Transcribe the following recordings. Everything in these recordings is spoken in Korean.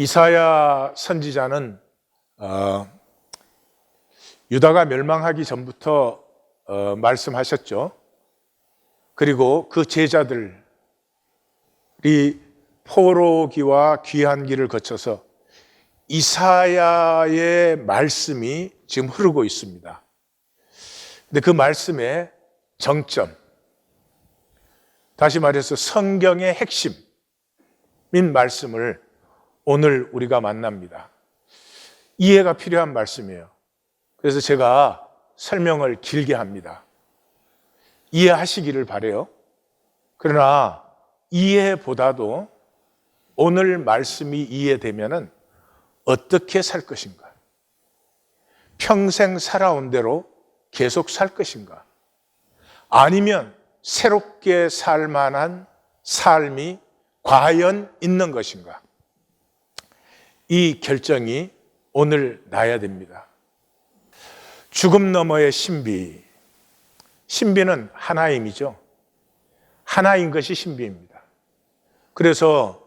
이사야 선지자는 유다가 멸망하기 전부터 말씀하셨죠. 그리고 그 제자들이 포로기와 귀환기를 거쳐서 이사야의 말씀이 지금 흐르고 있습니다. 근데 그 말씀의 정점, 다시 말해서 성경의 핵심인 말씀을 오늘 우리가 만납니다. 이해가 필요한 말씀이에요. 그래서 제가 설명을 길게 합니다. 이해하시기를 바라요. 그러나 이해보다도 오늘 말씀이 이해되면은 어떻게 살 것인가? 평생 살아온 대로 계속 살 것인가? 아니면 새롭게 살 만한 삶이 과연 있는 것인가? 이 결정이 오늘 나야 됩니다. 죽음 너머의 신비. 신비는 하나임이죠. 하나인 것이 신비입니다. 그래서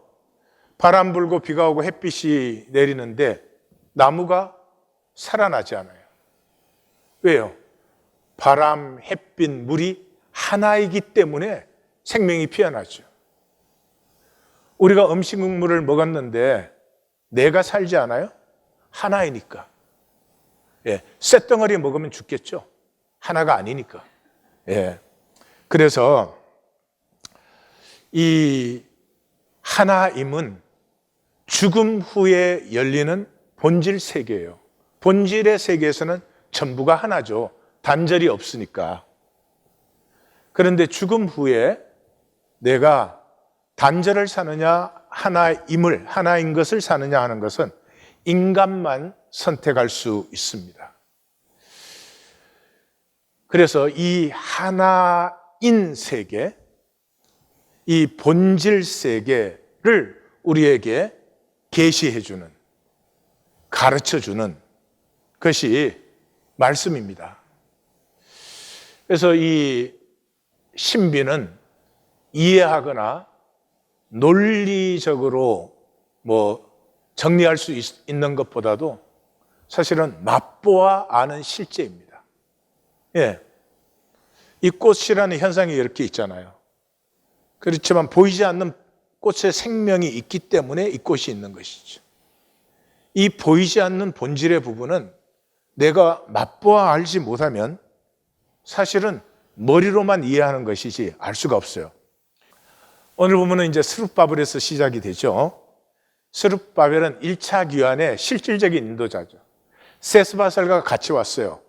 바람 불고 비가 오고 햇빛이 내리는데 나무가 살아나지 않아요. 왜요? 바람, 햇빛, 물이 하나이기 때문에 생명이 피어나죠. 우리가 음식물을 먹었는데 내가 살지 않아요? 하나이니까. 쇳덩어리 먹으면 죽겠죠. 하나가 아니니까. 그래서 이 하나임은 죽음 후에 열리는 본질 세계예요. 본질의 세계에서는 전부가 하나죠. 단절이 없으니까. 그런데 죽음 후에 내가 단절을 사느냐, 하나인 것을 사느냐 하는 것은 인간만 선택할 수 있습니다. 그래서 이 하나인 세계, 이 본질 세계를 우리에게 계시해주는, 가르쳐주는 것이 말씀입니다. 그래서 이 신비는 이해하거나 논리적으로 정리할 수 있는 것보다도 사실은 맛보아 아는 실제입니다. 이 꽃이라는 현상이 이렇게 있잖아요. 그렇지만 보이지 않는 꽃에 생명이 있기 때문에 이 꽃이 있는 것이죠. 이 보이지 않는 본질의 부분은 내가 맛보아 알지 못하면 사실은 머리로만 이해하는 것이지 알 수가 없어요. 오늘 보면은 이제 스룹바벨에서 시작이 되죠. 스룹바벨은 1차 귀환의 실질적인 인도자죠. 세스바살과 같이 왔어요.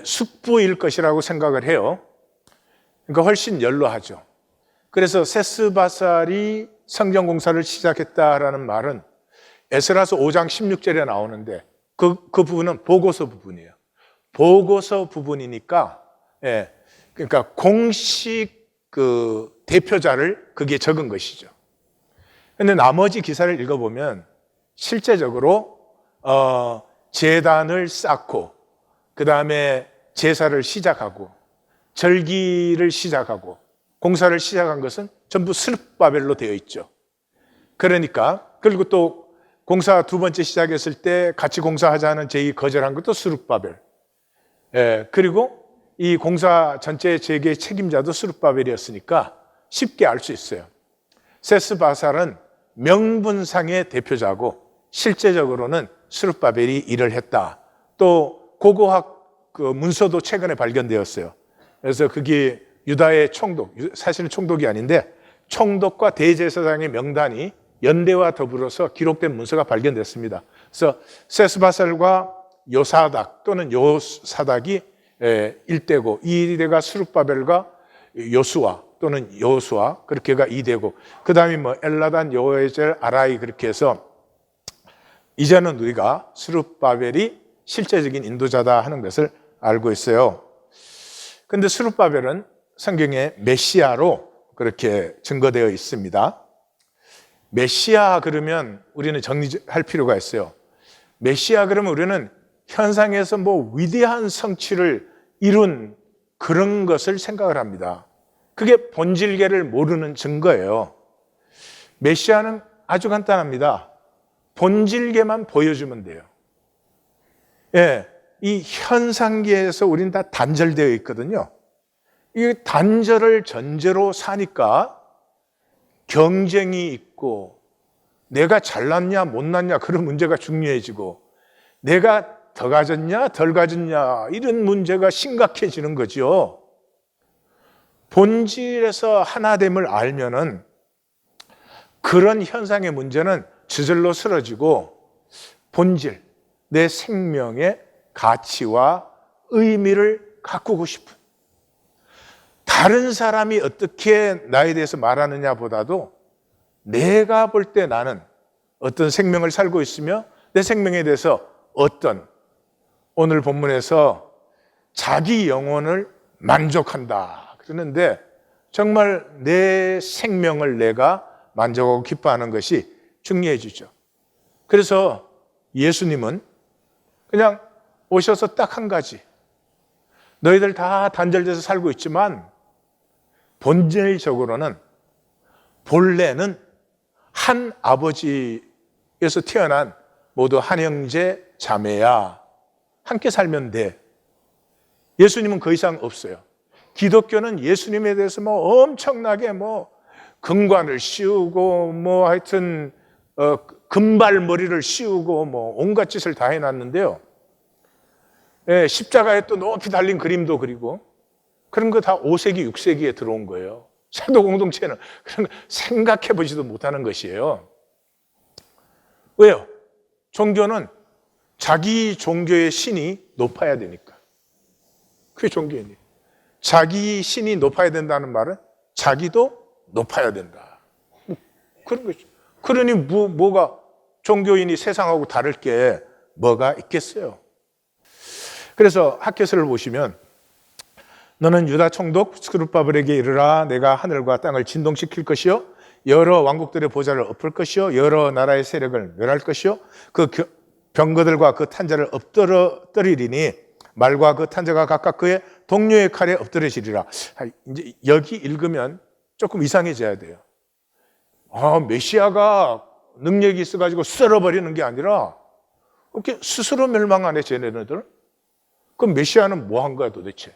숙부일 것이라고 생각을 해요. 그러니까 훨씬 연로하죠. 그래서 세스바살이 성전 공사를 시작했다라는 말은 에스라서 5장 16절에 나오는데 그 부분은 보고서 부분이에요. 보고서 부분이니까 그러니까 공식 대표자를 거기에 적은 것이죠. 그런데 나머지 기사를 읽어보면 실제적으로 제단을 쌓고 그 다음에 제사를 시작하고 절기를 시작하고 공사를 시작한 것은 전부 스룹바벨로 되어 있죠. 그러니까 그리고 또 공사 두 번째 시작했을 때 같이 공사하자는 제의 거절한 것도 스룹바벨. 그리고 이 공사 전체 재개의 책임자도 스룹바벨이었으니까 쉽게 알 수 있어요. 세스바살은 명분상의 대표자고 실제적으로는 스룹바벨이 일을 했다. 또 고고학 문서도 최근에 발견되었어요. 그래서 그게 유다의 총독, 사실은 총독이 아닌데 총독과 대제사장의 명단이 연대와 더불어서 기록된 문서가 발견됐습니다. 그래서 세스바살과 요사닥 또는 요사닥이 1대고 2대가 스룹바벨과 요수아 또는 여호수아 그렇게가 2대고 그 다음에 엘라단, 여호에젤, 아라이 그렇게 해서 이제는 우리가 스룹바벨이 실제적인 인도자다 하는 것을 알고 있어요. 그런데 스룹바벨은 성경에 메시아로 그렇게 증거되어 있습니다. 메시아 그러면 우리는 정리할 필요가 있어요. 메시아 그러면 우리는 현상에서 위대한 성취를 이룬 그런 것을 생각을 합니다. 그게 본질계를 모르는 증거예요. 메시아는 아주 간단합니다. 본질계만 보여주면 돼요. 예, 이 현상계에서 우린 다 단절되어 있거든요. 이 단절을 전제로 사니까 경쟁이 있고 내가 잘났냐 못났냐 그런 문제가 중요해지고 내가 더 가졌냐 덜 가졌냐 이런 문제가 심각해지는 거죠. 본질에서 하나됨을 알면은 그런 현상의 문제는 저절로 쓰러지고 본질, 내 생명의 가치와 의미를 가꾸고 싶은, 다른 사람이 어떻게 나에 대해서 말하느냐 보다도 내가 볼 때 나는 어떤 생명을 살고 있으며 내 생명에 대해서 어떤, 오늘 본문에서 자기 영혼을 만족한다 그러는데 정말 내 생명을 내가 만족하고 기뻐하는 것이 중요해지죠. 그래서 예수님은 그냥 오셔서 딱 한 가지, 너희들 다 단절돼서 살고 있지만 본질적으로는 본래는 한 아버지에서 태어난 모두 한 형제 자매야. 함께 살면 돼. 예수님은 그 이상 없어요. 기독교는 예수님에 대해서 엄청나게 금관을 씌우고 하여튼 금발머리를 씌우고 온갖 짓을 다 해놨는데요. 예, 십자가에 또 높이 달린 그림도 그리고 그런 거 다 5세기, 6세기에 들어온 거예요. 사도 공동체는 그런 거 생각해 보지도 못하는 것이에요. 왜요? 종교는 자기 종교의 신이 높아야 되니까. 그게 종교인이에요. 자기 신이 높아야 된다는 말은 자기도 높아야 된다. 그런 거죠. 그러니 뭐가 종교인이 세상하고 다를 게 뭐가 있겠어요. 그래서 학개서를 보시면 너는 유다 총독 스룹바벨에게 이르라. 내가 하늘과 땅을 진동시킬 것이요 여러 왕국들의 보좌를 엎을 것이요 여러 나라의 세력을 멸할 것이요 그 병거들과 그 탄자를 엎드리리니 말과 그 탄자가 각각 그의 동료의 칼에 엎드려지리라. 이제 여기 읽으면 조금 이상해져야 돼요. 메시아가 능력이 있어가지고 썰어버리는 게 아니라 이렇게 스스로 멸망하네 쟤네들. 그럼 메시아는 뭐 한 거야 도대체?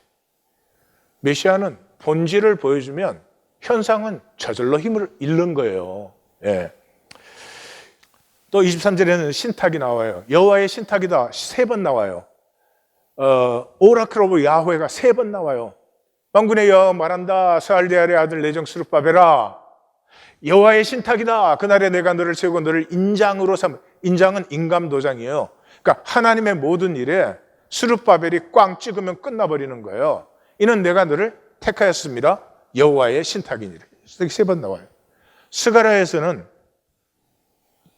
메시아는 본질을 보여주면 현상은 저절로 힘을 잃는 거예요. 예. 또 23절에는 신탁이 나와요. 여호와의 신탁이다 3번 나와요. 오라클 오브 야훼가 3번 나와요. 만군의 여호와 말한다. 스알디엘의 아들 내정 스룹바벨아, 여호와의 신탁이다. 그날에 내가 너를 세우고 너를 인장으로 삼. 인장은 인감도장이에요. 그러니까 하나님의 모든 일에 스룹바벨이 꽝 찍으면 끝나버리는 거예요. 이는 내가 너를 택하였습니다. 여호와의 신탁이니라. 3번 나와요. 스가랴에서는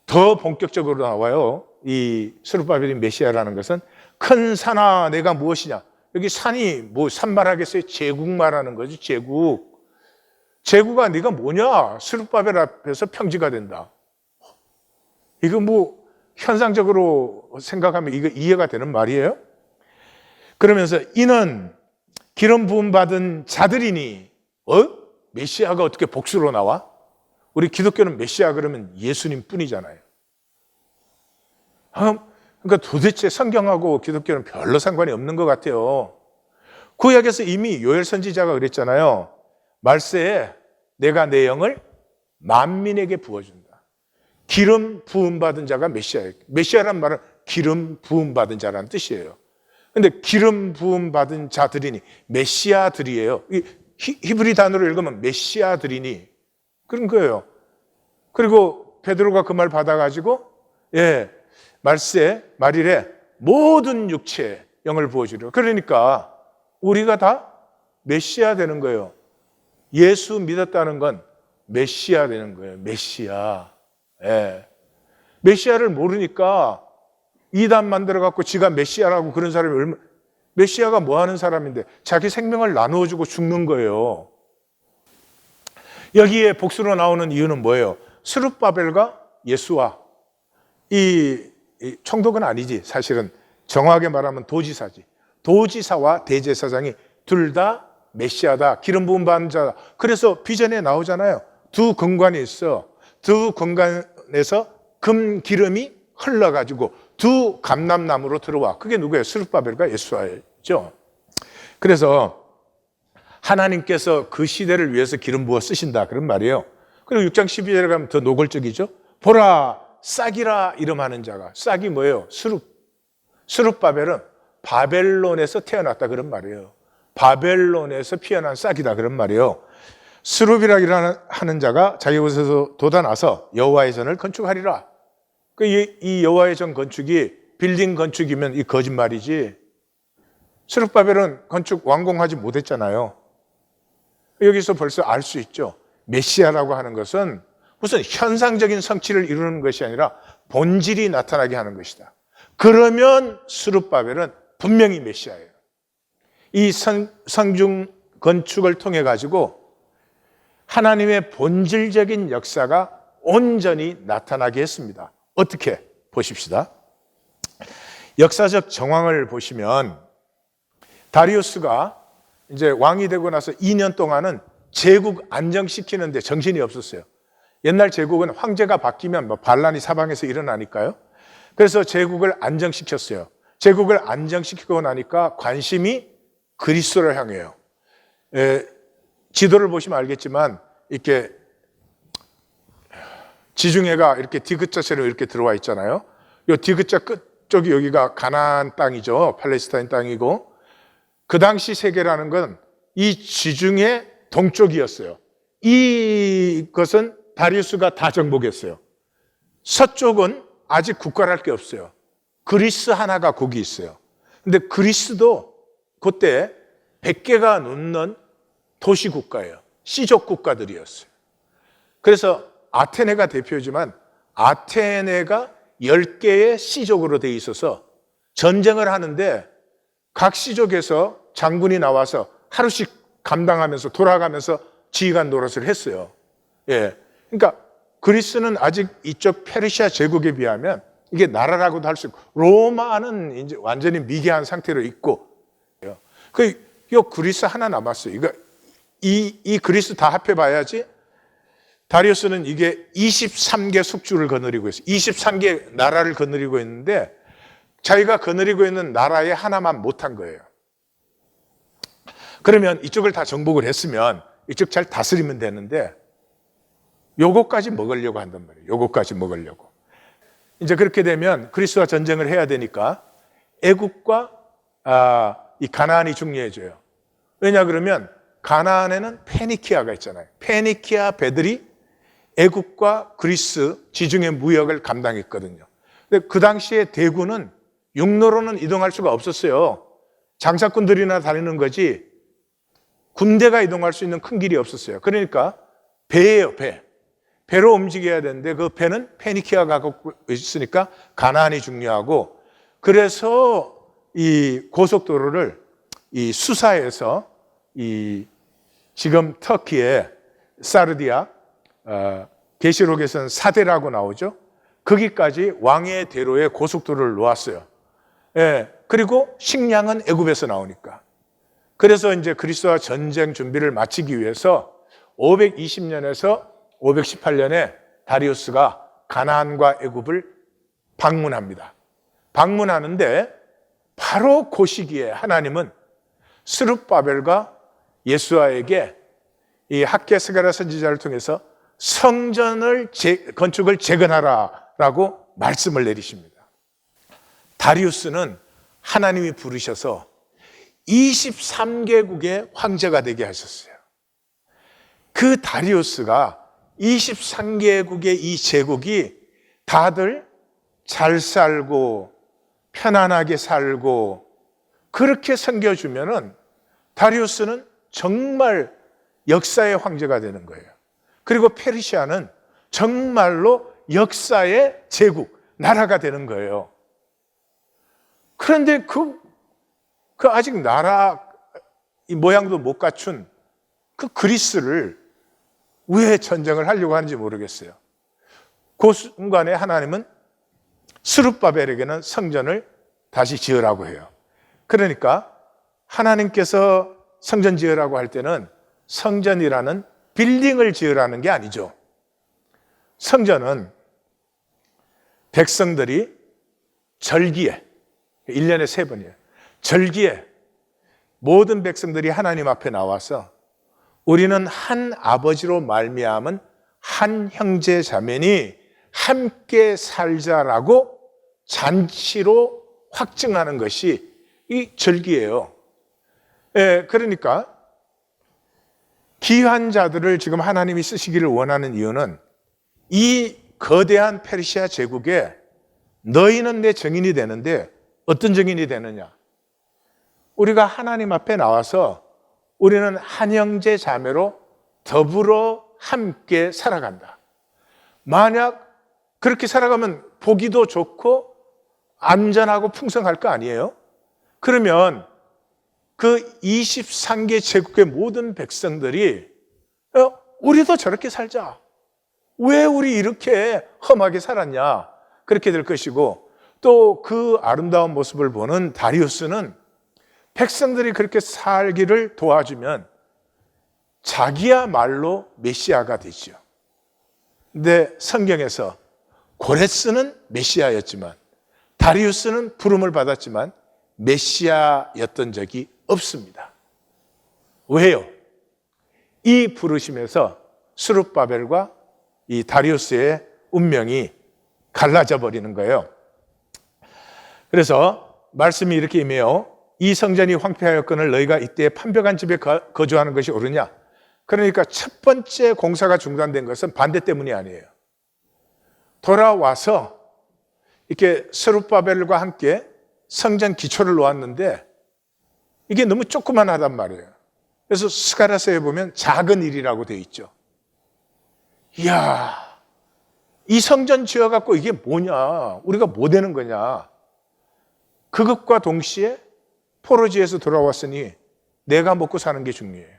더 본격적으로 나와요. 이 스룹바벨이 메시아라는 것은 큰 산아 내가 무엇이냐. 여기 산이 산말하겠어요? 제국 말하는 거지. 제국아 네가 뭐냐. 스룹바벨 앞에서 평지가 된다. 이거 현상적으로 생각하면 이거 이해가 되는 말이에요. 그러면서 이는 기름 부음 받은 자들이니 메시아가 어떻게 복수로 나와? 우리 기독교는 메시아 그러면 예수님 뿐이잖아요. 그러니까 도대체 성경하고 기독교는 별로 상관이 없는 것 같아요. 구약에서 이미 요엘 선지자가 그랬잖아요. 말세에 내가 내 영을 만민에게 부어준다. 기름 부음 받은 자가 메시아예요. 메시아란 말은 기름 부음 받은 자라는 뜻이에요. 근데 기름 부음 받은 자들이니 메시아들이에요. 히브리 단어로 읽으면 메시아들이니 그런 거예요. 그리고 베드로가 그 말 받아가지고 말일에 모든 육체에 영을 부어주려. 그러니까 우리가 다 메시아 되는 거예요. 예수 믿었다는 건 메시아 되는 거예요. 메시아. 메시아를 모르니까 이단 만들어갖고 지가 메시아라고 그런 사람이 메시아가 뭐 하는 사람인데 자기 생명을 나누어주고 죽는 거예요. 여기에 복수로 나오는 이유는 뭐예요? 스룹바벨과 예수와 이 총독은 아니지. 사실은 정확하게 말하면 도지사지. 도지사와 대제사장이 둘 다 메시아다. 기름 부음 받은 자다. 그래서 비전에 나오잖아요. 두 금관이 있어. 두 금관에서 금 기름이 흘러가지고 두 감람나무로 들어와. 그게 누구예요? 스룹바벨과 예수아죠. 그래서 하나님께서 그 시대를 위해서 기름 부어 쓰신다 그런 말이에요. 그리고 6장 12절에 가면 더 노골적이죠. 보라 싹이라 이름하는 자가. 싹이 뭐예요? 스룹바벨은 바벨론에서 태어났다 그런 말이에요. 바벨론에서 피어난 싹이다 그런 말이에요. 스룹이라 하는 자가 자기 곳에서 돋아나서 여호와의 전을 건축하리라. 이 여호와의 전 건축이 빌딩 건축이면 이 거짓말이지. 스룹바벨은 건축 완공하지 못했잖아요. 여기서 벌써 알 수 있죠. 메시아라고 하는 것은 무슨 현상적인 성취를 이루는 것이 아니라 본질이 나타나게 하는 것이다. 그러면 스룹바벨은 분명히 메시아예요. 이 성중 건축을 통해 가지고 하나님의 본질적인 역사가 온전히 나타나게 했습니다. 어떻게? 보십시다. 역사적 정황을 보시면 다리우스가 이제 왕이 되고 나서 2년 동안은 제국 안정시키는데 정신이 없었어요. 옛날 제국은 황제가 바뀌면 뭐 반란이 사방에서 일어나니까요. 그래서 제국을 안정시켰어요. 제국을 안정시키고 나니까 관심이 그리스도를 향해요. 지도를 보시면 알겠지만 이렇게 지중해가 이렇게 디귿자처럼 이렇게 들어와 있잖아요. 이 디귿자 끝쪽이 여기가 가나안 땅이죠. 팔레스타인 땅이고 그 당시 세계라는 건 이 지중해 동쪽이었어요. 이것은 다리우스가 다 정복했어요. 서쪽은 아직 국가랄 게 없어요. 그리스 하나가 거기 있어요. 근데 그리스도 그때 100개가 넘는 도시국가예요. 시족 국가들이었어요. 그래서 아테네가 대표지만 아테네가 10개의 시족으로 돼 있어서 전쟁을 하는데 각 시족에서 장군이 나와서 하루씩 감당하면서 돌아가면서 지휘관 노릇을 했어요. 예. 그러니까 그리스는 아직 이쪽 페르시아 제국에 비하면 이게 나라라고도 할 수 있고 로마는 이제 완전히 미개한 상태로 있고 요 그리스 하나 남았어요. 이거 이 그리스 다 합해 봐야지. 다리우스는 이게 23개 숙주를 거느리고 있어요. 23개 나라를 거느리고 있는데 자기가 거느리고 있는 나라에 하나만 못한 거예요. 그러면 이쪽을 다 정복을 했으면 이쪽 잘 다스리면 되는데 요거까지 먹으려고 한단 말이에요. 요거까지 먹으려고. 이제 그렇게 되면 그리스와 전쟁을 해야 되니까 애국과 이 가나안이 중요해져요. 왜냐 그러면 가나안에는 페니키아가 있잖아요. 페니키아 배들이 애국과 그리스 지중해 무역을 감당했거든요. 근데 그 당시에 대군은 육로로는 이동할 수가 없었어요. 장사꾼들이나 다니는 거지 군대가 이동할 수 있는 큰 길이 없었어요. 그러니까 배예요, 배. 배로 움직여야 되는데 그 배는 페니키아가 갖고 있으니까 가나안이 중요하고 그래서 이 고속도로를 이 수사에서 이 지금 터키의 사르디아 계시록에서는 사대라고 나오죠. 거기까지 왕의 대로에 고속도로를 놓았어요. 예, 그리고 식량은 애굽에서 나오니까. 그래서 이제 그리스도와 전쟁 준비를 마치기 위해서 520년에서 518년에 다리우스가 가나안과 애굽을 방문합니다. 방문하는데 바로 그 시기에 하나님은 스룹바벨과 예수아에게 이 학개스가랴 선지자를 통해서 성전을 건축을 재건하라라고 말씀을 내리십니다. 다리우스는 하나님이 부르셔서 23개국의 황제가 되게 하셨어요. 그 다리우스가 23개국의 이 제국이 다들 잘 살고 편안하게 살고 그렇게 섬겨주면은 다리우스는 정말 역사의 황제가 되는 거예요. 그리고 페르시아는 정말로 역사의 제국, 나라가 되는 거예요. 그런데 그 아직 나라 이 모양도 못 갖춘 그 그리스를 왜 전쟁을 하려고 하는지 모르겠어요. 그 순간에 하나님은 스룹바벨에게는 성전을 다시 지으라고 해요. 그러니까 하나님께서 성전 지으라고 할 때는 성전이라는 빌딩을 지으라는 게 아니죠. 성전은 백성들이 절기에, 1년에 3번이에요. 절기에 모든 백성들이 하나님 앞에 나와서 우리는 한 아버지로 말미암은 한 형제 자매니 함께 살자라고 잔치로 확증하는 것이 이 절기예요. 그러니까 귀한 자들을 지금 하나님이 쓰시기를 원하는 이유는 이 거대한 페르시아 제국에 너희는 내 증인이 되는데 어떤 증인이 되느냐? 우리가 하나님 앞에 나와서 우리는 한 형제 자매로 더불어 함께 살아간다. 만약 그렇게 살아가면 보기도 좋고 안전하고 풍성할 거 아니에요? 그러면 그 23개 제국의 모든 백성들이 우리도 저렇게 살자. 왜 우리 이렇게 험하게 살았냐? 그렇게 될 것이고, 또 그 아름다운 모습을 보는 다리우스는 백성들이 그렇게 살기를 도와주면 자기야말로 메시아가 되죠. 근데 성경에서 고레스는 메시아였지만 다리우스는 부름을 받았지만 메시아였던 적이 없습니다. 왜요? 이 부르심에서 스룹바벨과 이 다리우스의 운명이 갈라져 버리는 거예요. 그래서 말씀이 이렇게 임해요. 이 성전이 황폐하였거늘 너희가 이때 판벽한 집에 거주하는 것이 옳으냐? 그러니까 첫 번째 공사가 중단된 것은 반대 때문이 아니에요. 돌아와서 이렇게 스룹바벨과 함께 성전 기초를 놓았는데 이게 너무 조그만하단 말이에요. 그래서 스가랴서에 보면 작은 일이라고 되어 있죠. 이야, 이 성전 지어갖고 이게 뭐냐? 우리가 뭐 되는 거냐? 그것과 동시에 포로지에서 돌아왔으니 내가 먹고 사는 게 중요해요.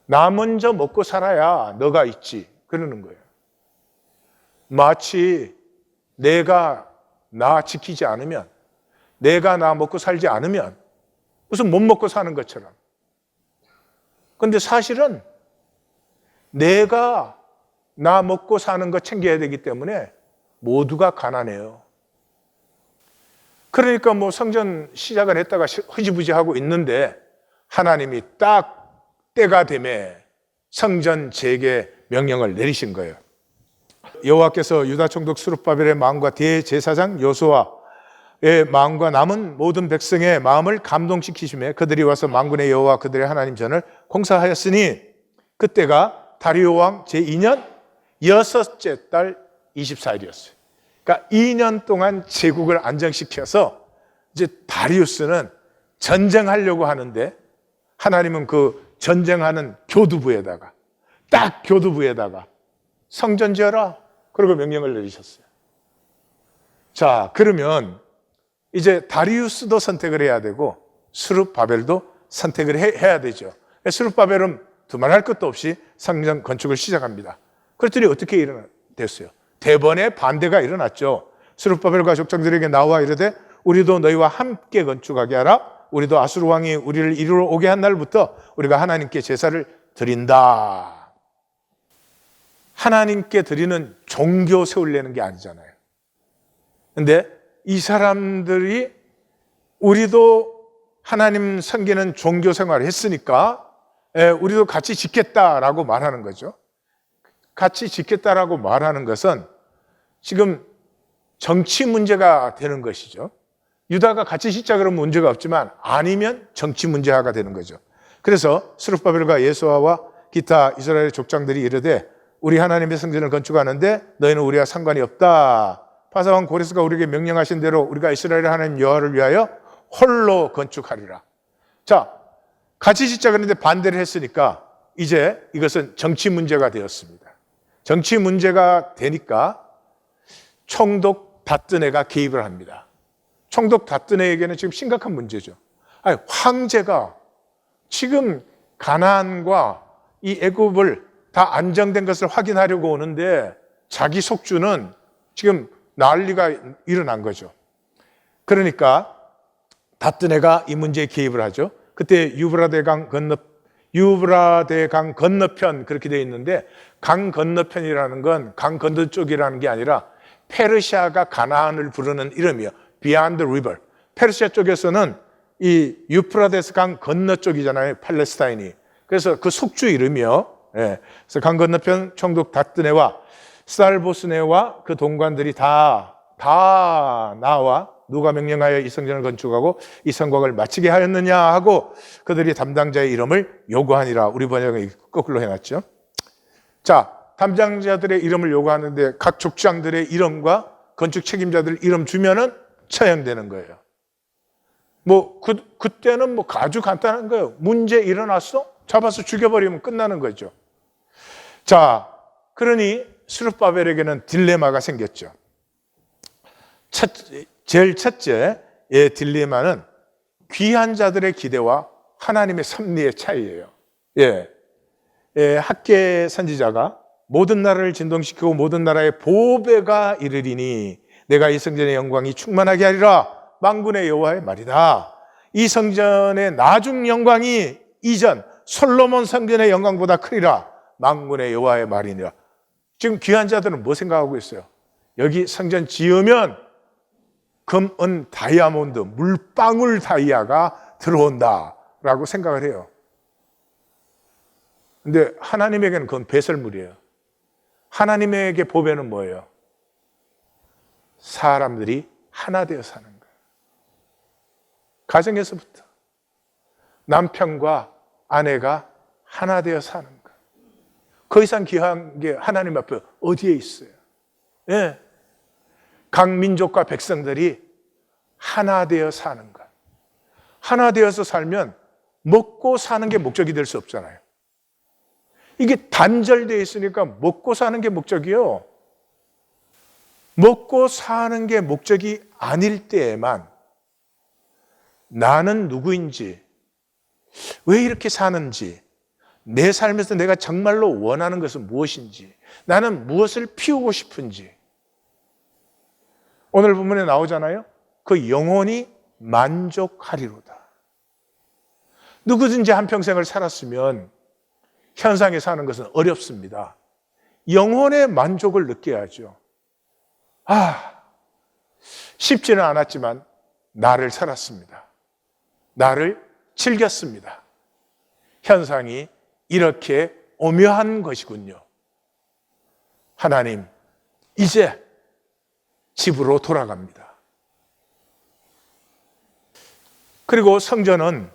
나 먼저 먹고 살아야 너가 있지. 그러는 거예요. 마치 내가 나 지키지 않으면, 내가 나 먹고 살지 않으면 무슨 못 먹고 사는 것처럼. 그런데 사실은 내가 나 먹고 사는 거 챙겨야 되기 때문에 모두가 가난해요. 그러니까 뭐 성전 시작을 했다가 흐지부지하고 있는데 하나님이 딱 때가 되매 성전 재개 명령을 내리신 거예요. 여호와께서 유다 총독 스룹바벨의 마음과 대제사장 여호수아의 마음과 남은 모든 백성의 마음을 감동시키시며 그들이 와서 만군의 여호와 그들의 하나님 전을 공사하였으니 그때가 다리오 왕 제2년 6째 달 24일이었어요. 그러니까 2년 동안 제국을 안정시켜서 이제 다리우스는 전쟁하려고 하는데 하나님은 그 전쟁하는 교두부에다가 딱 교두부에다가 성전 지어라. 그러고 명령을 내리셨어요. 자, 그러면 이제 다리우스도 선택을 해야 되고 스룹바벨도 선택을 해야 되죠. 스룹바벨은 두말할 것도 없이 성전 건축을 시작합니다. 그랬더니 어떻게 됐어요? 대번에 반대가 일어났죠. 스룹바벨과 족장들에게 나와 이르되 우리도 너희와 함께 건축하게 하라. 우리도 아수르 왕이 우리를 이리로 오게 한 날부터 우리가 하나님께 제사를 드린다. 하나님께 드리는 종교 세우려는 게 아니잖아요. 근데 이 사람들이 우리도 하나님 섬기는 종교 생활을 했으니까 우리도 같이 짓겠다라고 말하는 거죠. 같이 짓겠다라고 말하는 것은 지금 정치 문제가 되는 것이죠. 유다가 같이 짓자 그러면 문제가 없지만 아니면 정치 문제화가 되는 거죠. 그래서 스룹바벨과 예수아와 기타 이스라엘 족장들이 이르되 우리 하나님의 성전을 건축하는데 너희는 우리와 상관이 없다. 바사왕 고레스가 우리에게 명령하신 대로 우리가 이스라엘 하나님 여호와를 위하여 홀로 건축하리라. 자, 같이 짓자 그랬는데 반대를 했으니까 이제 이것은 정치 문제가 되었습니다. 정치 문제가 되니까 총독 다뜨네가 개입을 합니다. 총독 다뜨네에게는 지금 심각한 문제죠. 아니, 황제가 지금 가나안과 이 애굽을 다 안정된 것을 확인하려고 오는데 자기 속주는 지금 난리가 일어난 거죠. 그러니까 다뜨네가 이 문제에 개입을 하죠. 그때 유브라데 강 건너 유브라데 강 건너편 그렇게 되어 있는데, 강 건너편이라는 건 강 건너쪽이라는 게 아니라 페르시아가 가나안을 부르는 이름이에요. Beyond the river. 페르시아 쪽에서는 이 유프라데스 강 건너쪽이잖아요, 팔레스타인이. 그래서 그 속주 이름이요. 예. 그래서 강 건너편 총독 다뜨네와 살보스네와 그 동관들이 다 나와 누가 명령하여 이 성전을 건축하고 이 성곽을 마치게 하였느냐 하고 그들이 담당자의 이름을 요구하니라. 우리 번역은 거꾸로 해놨죠. 자, 담당자들의 이름을 요구하는데 각 족장들의 이름과 건축 책임자들 이름 주면은 처형되는 거예요. 그때는 아주 간단한 거예요. 문제 일어났어? 잡아서 죽여버리면 끝나는 거죠. 자, 그러니 스룹바벨에게는 딜레마가 생겼죠. 제일 첫째의 딜레마는 귀한 자들의 기대와 하나님의 섭리의 차이예요. 학개 선지자가 모든 나라를 진동시키고 모든 나라의 보배가 이르리니 내가 이 성전의 영광이 충만하게 하리라. 만군의 여호와의 말이다. 이 성전의 나중 영광이 이전 솔로몬 성전의 영광보다 크리라. 만군의 여호와의 말이니라. 지금 귀한 자들은 뭐 생각하고 있어요? 여기 성전 지으면 금, 은, 다이아몬드, 물방울 다이아가 들어온다라고 생각을 해요. 근데 하나님에게는 그건 배설물이에요. 하나님에게 보배는 뭐예요? 사람들이 하나 되어 사는 거예요. 가정에서부터 남편과 아내가 하나 되어 사는 거예요. 그 이상 귀한 게 하나님 앞에 어디에 있어요? 각 민족과 백성들이 하나 되어 사는 것. 하나 되어서 살면 먹고 사는 게 목적이 될 수 없잖아요. 이게 단절되어 있으니까 먹고 사는 게 목적이요. 먹고 사는 게 목적이 아닐 때에만 나는 누구인지, 왜 이렇게 사는지, 내 삶에서 내가 정말로 원하는 것은 무엇인지, 나는 무엇을 피우고 싶은지. 오늘 본문에 나오잖아요. 그 영혼이 만족하리로다. 누구든지 한평생을 살았으면 현상에 사는 것은 어렵습니다. 영혼의 만족을 느껴야죠. 쉽지는 않았지만 나를 살았습니다. 나를 즐겼습니다. 현상이 이렇게 오묘한 것이군요. 하나님, 이제 집으로 돌아갑니다. 그리고 성전은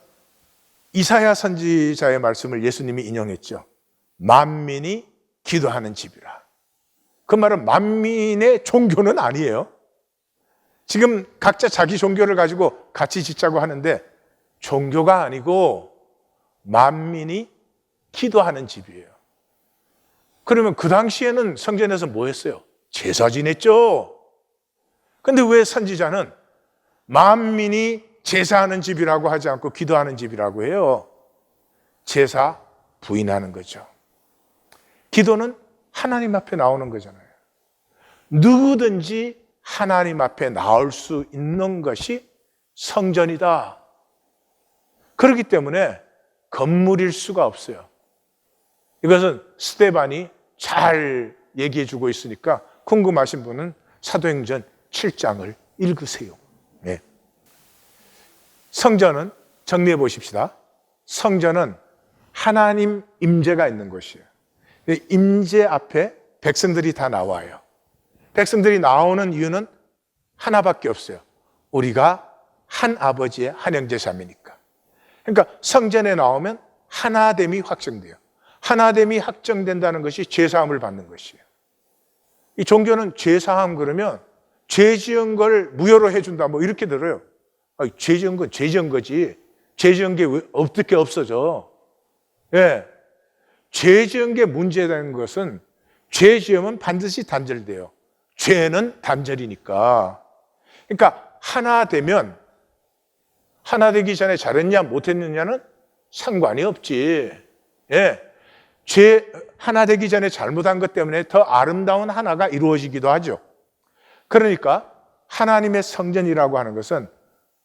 이사야 선지자의 말씀을 예수님이 인용했죠. 만민이 기도하는 집이라. 그 말은 만민의 종교는 아니에요. 지금 각자 자기 종교를 가지고 같이 짓자고 하는데 종교가 아니고 만민이 기도하는 집이에요. 그러면 그 당시에는 성전에서 뭐 했어요? 제사 지냈죠. 근데 왜 선지자는 만민이 제사하는 집이라고 하지 않고 기도하는 집이라고 해요? 제사 부인하는 거죠. 기도는 하나님 앞에 나오는 거잖아요. 누구든지 하나님 앞에 나올 수 있는 것이 성전이다. 그렇기 때문에 건물일 수가 없어요. 이것은 스데반이 잘 얘기해 주고 있으니까 궁금하신 분은 사도행전 7장을 읽으세요. 네. 성전은 정리해 보십시다. 성전은 하나님 임재가 있는 곳이에요. 임재 앞에 백성들이 다 나와요. 백성들이 나오는 이유는 하나밖에 없어요. 우리가 한 아버지의 한 형제 자매니까. 그러니까 성전에 나오면 하나됨이 확정돼요. 하나됨이 확정된다는 것이 죄사함을 받는 것이에요. 이 종교는 죄사함 그러면 죄 지은 걸 무효로 해준다 뭐 이렇게 들어요. 죄 지은 건 죄 지은 거지. 죄 지은 게 어떻게 없어져? 죄 지은 게 문제되는 것은 죄 지으면 반드시 단절돼요. 죄는 단절이니까. 그러니까 하나 되면 하나 되기 전에 잘했냐 못했느냐는 상관이 없지. 죄 하나 되기 전에 잘못한 것 때문에 더 아름다운 하나가 이루어지기도 하죠. 그러니까 하나님의 성전이라고 하는 것은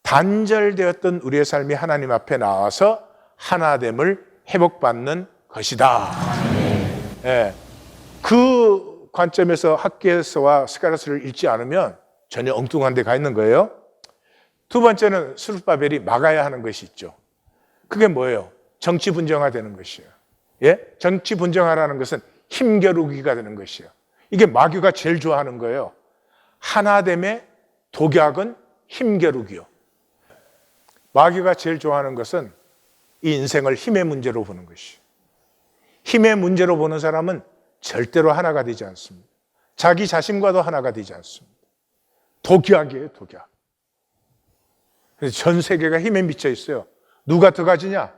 단절되었던 우리의 삶이 하나님 앞에 나와서 하나됨을 회복받는 것이다. 예. 그 관점에서 학개서와 스가랴서를 읽지 않으면 전혀 엉뚱한 데 가 있는 거예요. 두 번째는 스룹바벨이 막아야 하는 것이 있죠. 그게 뭐예요? 정치 분정화되는 것이에요. 예? 정치 분정화라는 것은 힘겨루기가 되는 것이에요. 이게 마귀가 제일 좋아하는 거예요. 하나됨의 독약은 힘겨루기요. 마귀가 제일 좋아하는 것은 이 인생을 힘의 문제로 보는 것이에요. 힘의 문제로 보는 사람은 절대로 하나가 되지 않습니다. 자기 자신과도 하나가 되지 않습니다. 독약이에요, 독약. 그래서 전 세계가 힘에 미쳐 있어요. 누가 더 가지냐?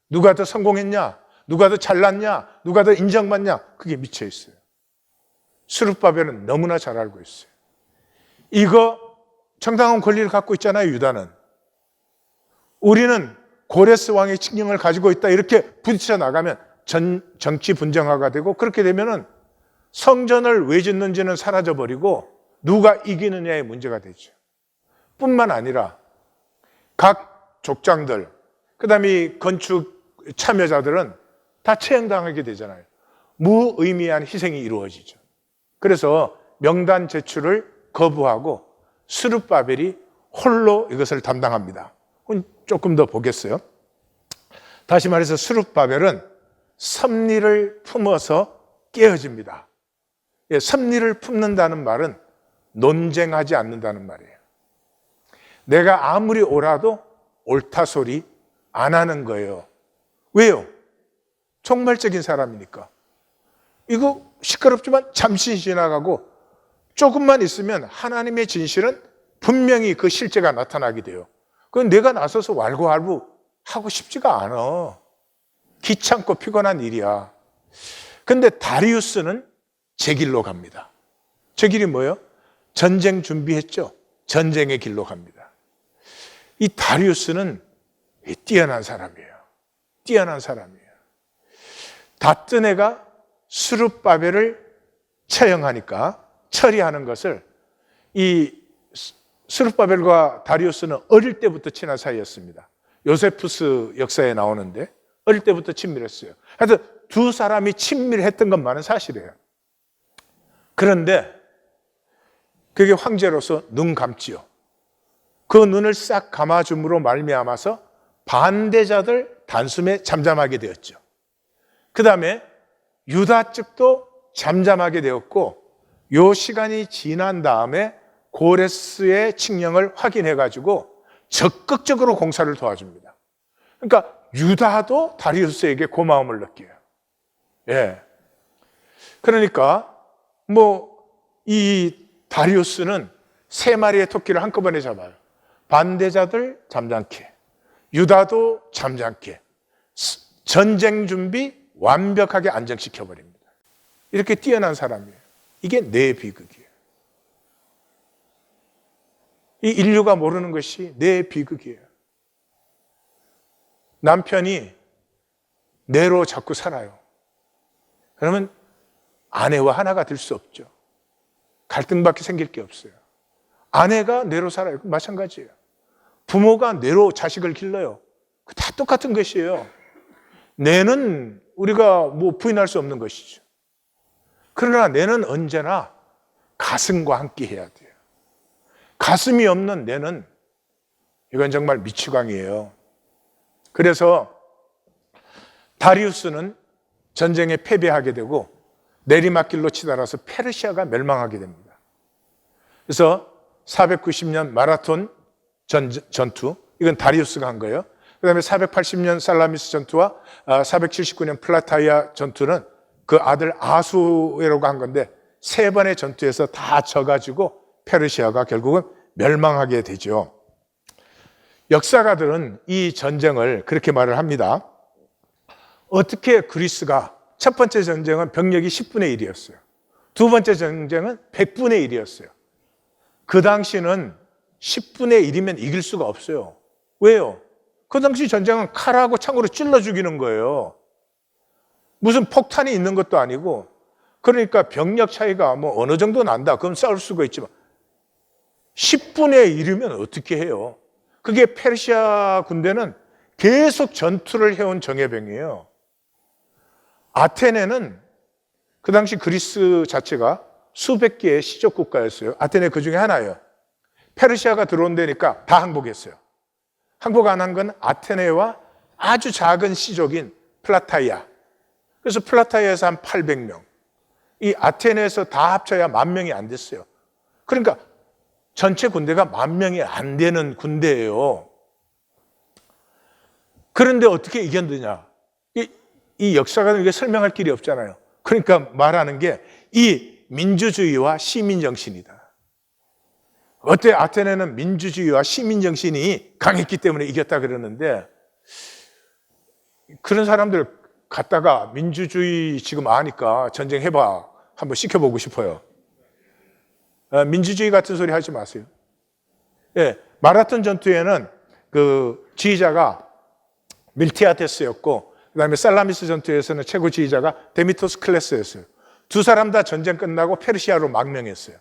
누가 더 성공했냐? 누가 더 잘났냐? 누가 더 인정받냐? 그게 미쳐 있어요. 스룹바벨은 너무나 잘 알고 있어요. 이거 정당한 권리를 갖고 있잖아요, 유다는. 우리는 고레스 왕의 칙령을 가지고 있다 이렇게 부딪혀 나가면 정치 분정화가 되고, 그렇게 되면은 성전을 왜 짓는지는 사라져버리고 누가 이기느냐의 문제가 되죠. 뿐만 아니라 각 족장들, 그 다음에 이 건축 참여자들은 다 처형당하게 되잖아요. 무의미한 희생이 이루어지죠. 그래서 명단 제출을 거부하고 스룹바벨이 홀로 이것을 담당합니다. 조금 더 보겠어요. 다시 말해서 스룹바벨은 섭리를 품어서 깨어집니다. 예, 섭리를 품는다는 말은 논쟁하지 않는다는 말이에요. 내가 아무리 옳아도 옳다 소리 안 하는 거예요. 왜요? 종말적인 사람이니까. 이거 시끄럽지만 잠시 지나가고 조금만 있으면 하나님의 진실은 분명히 그 실제가 나타나게 돼요. 그건 내가 나서서 왈가왈부 하고 싶지가 않아. 귀찮고 피곤한 일이야. 근데 다리우스는 제 길로 갑니다. 제 길이 뭐예요? 전쟁 준비했죠. 전쟁의 길로 갑니다. 이 다리우스는 뛰어난 사람이에요. 뛰어난 사람이에요. 다뜬 애가 스룹바벨을 처형하니까 처리하는 것을, 이 스룹바벨과 다리우스는 어릴 때부터 친한 사이였습니다. 요세푸스 역사에 나오는데 어릴 때부터 친밀했어요. 하여튼 두 사람이 친밀했던 것만은 사실이에요. 그런데 그게 황제로서 눈 감지요. 그 눈을 싹 감아줌으로 말미암아서 반대자들 단숨에 잠잠하게 되었죠. 그 다음에 유다 측도 잠잠하게 되었고, 요 시간이 지난 다음에 고레스의 칙령을 확인해가지고 적극적으로 공사를 도와줍니다. 그러니까 유다도 다리우스에게 고마움을 느껴요. 예. 그러니까 이 다리우스는 세 마리의 토끼를 한꺼번에 잡아요. 반대자들 잠잠케, 유다도 잠잠케, 전쟁 준비 완벽하게 안정시켜버립니다. 이렇게 뛰어난 사람이에요. 이게 내 비극이에요. 이 인류가 모르는 것이 내 비극이에요. 남편이 내로 자꾸 살아요. 그러면 아내와 하나가 될 수 없죠. 갈등밖에 생길 게 없어요. 아내가 내로 살아요. 마찬가지예요. 부모가 내로 자식을 길러요. 다 똑같은 것이에요. 내는 우리가 부인할 수 없는 것이죠. 그러나 내는 언제나 가슴과 함께 해야 돼요. 가슴이 없는 내는, 이건 정말 미치광이에요. 그래서 다리우스는 전쟁에 패배하게 되고 내리막길로 치달아서 페르시아가 멸망하게 됩니다. 그래서 490년 마라톤 전투, 이건 다리우스가 한 거예요. 그 다음에 480년 살라미스 전투와 479년 플라타이아 전투는 그 아들 아수에로가 한 건데, 세 번의 전투에서 다 져가지고 페르시아가 결국은 멸망하게 되죠. 역사가들은 이 전쟁을 그렇게 말을 합니다. 어떻게 그리스가, 첫 번째 전쟁은 병력이 10분의 1이었어요. 두 번째 전쟁은 100분의 1이었어요. 그 당시는 10분의 1이면 이길 수가 없어요. 왜요? 그 당시 전쟁은 칼하고 창으로 찔러 죽이는 거예요. 무슨 폭탄이 있는 것도 아니고. 그러니까 병력 차이가 어느 정도 난다, 그럼 싸울 수가 있지만 10분의 1이면 어떻게 해요? 그게 페르시아 군대는 계속 전투를 해온 정예병이에요. 아테네는 그 당시 그리스 자체가 수백 개의 시족 국가였어요. 아테네 그 중에 하나예요. 페르시아가 들어온다니까 다 항복했어요. 항복 안 한 건 아테네와 아주 작은 시족인 플라타이아. 그래서 플라타이아에서 한 800명. 이 아테네에서 다 합쳐야 10,000명이 안 됐어요. 그러니까 전체 군대가 10,000명이 안 되는 군대예요. 그런데 어떻게 이겼느냐? 이 역사가 이게 설명할 길이 없잖아요. 그러니까 말하는 게 이 민주주의와 시민정신이다. 어때? 아테네는 민주주의와 시민정신이 강했기 때문에 이겼다 그러는데, 그런 사람들 갖다가 민주주의 지금 아니까 전쟁 해봐 한번 시켜보고 싶어요. 민주주의 같은 소리 하지 마세요. 예, 마라톤 전투에는 그 지휘자가 밀티아데스였고, 그 다음에 살라미스 전투에서는 최고 지휘자가 데미토스 클레스였어요. 두 사람 다 전쟁 끝나고 페르시아로 망명했어요.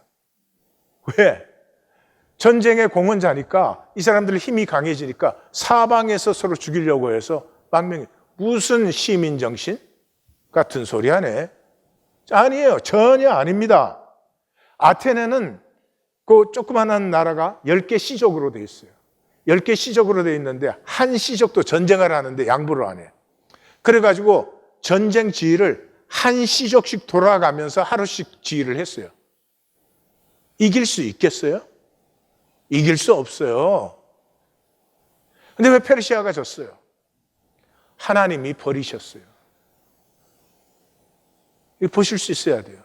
왜? 전쟁의 공헌자니까, 이 사람들 힘이 강해지니까 사방에서 서로 죽이려고 해서 망명해. 무슨 시민정신? 같은 소리 하네. 아니에요. 전혀 아닙니다. 아테네는 그 조그마한 나라가 10개 시족으로 돼 있어요. 10개 시족으로 돼 있는데 한 시족도 전쟁을 하는데 양보를 안 해요. 그래가지고 전쟁 지휘를 한 시족씩 돌아가면서 하루씩 지휘를 했어요. 이길 수 있겠어요? 이길 수 없어요. 근데 왜 페르시아가 졌어요? 하나님이 버리셨어요. 이거 보실 수 있어야 돼요.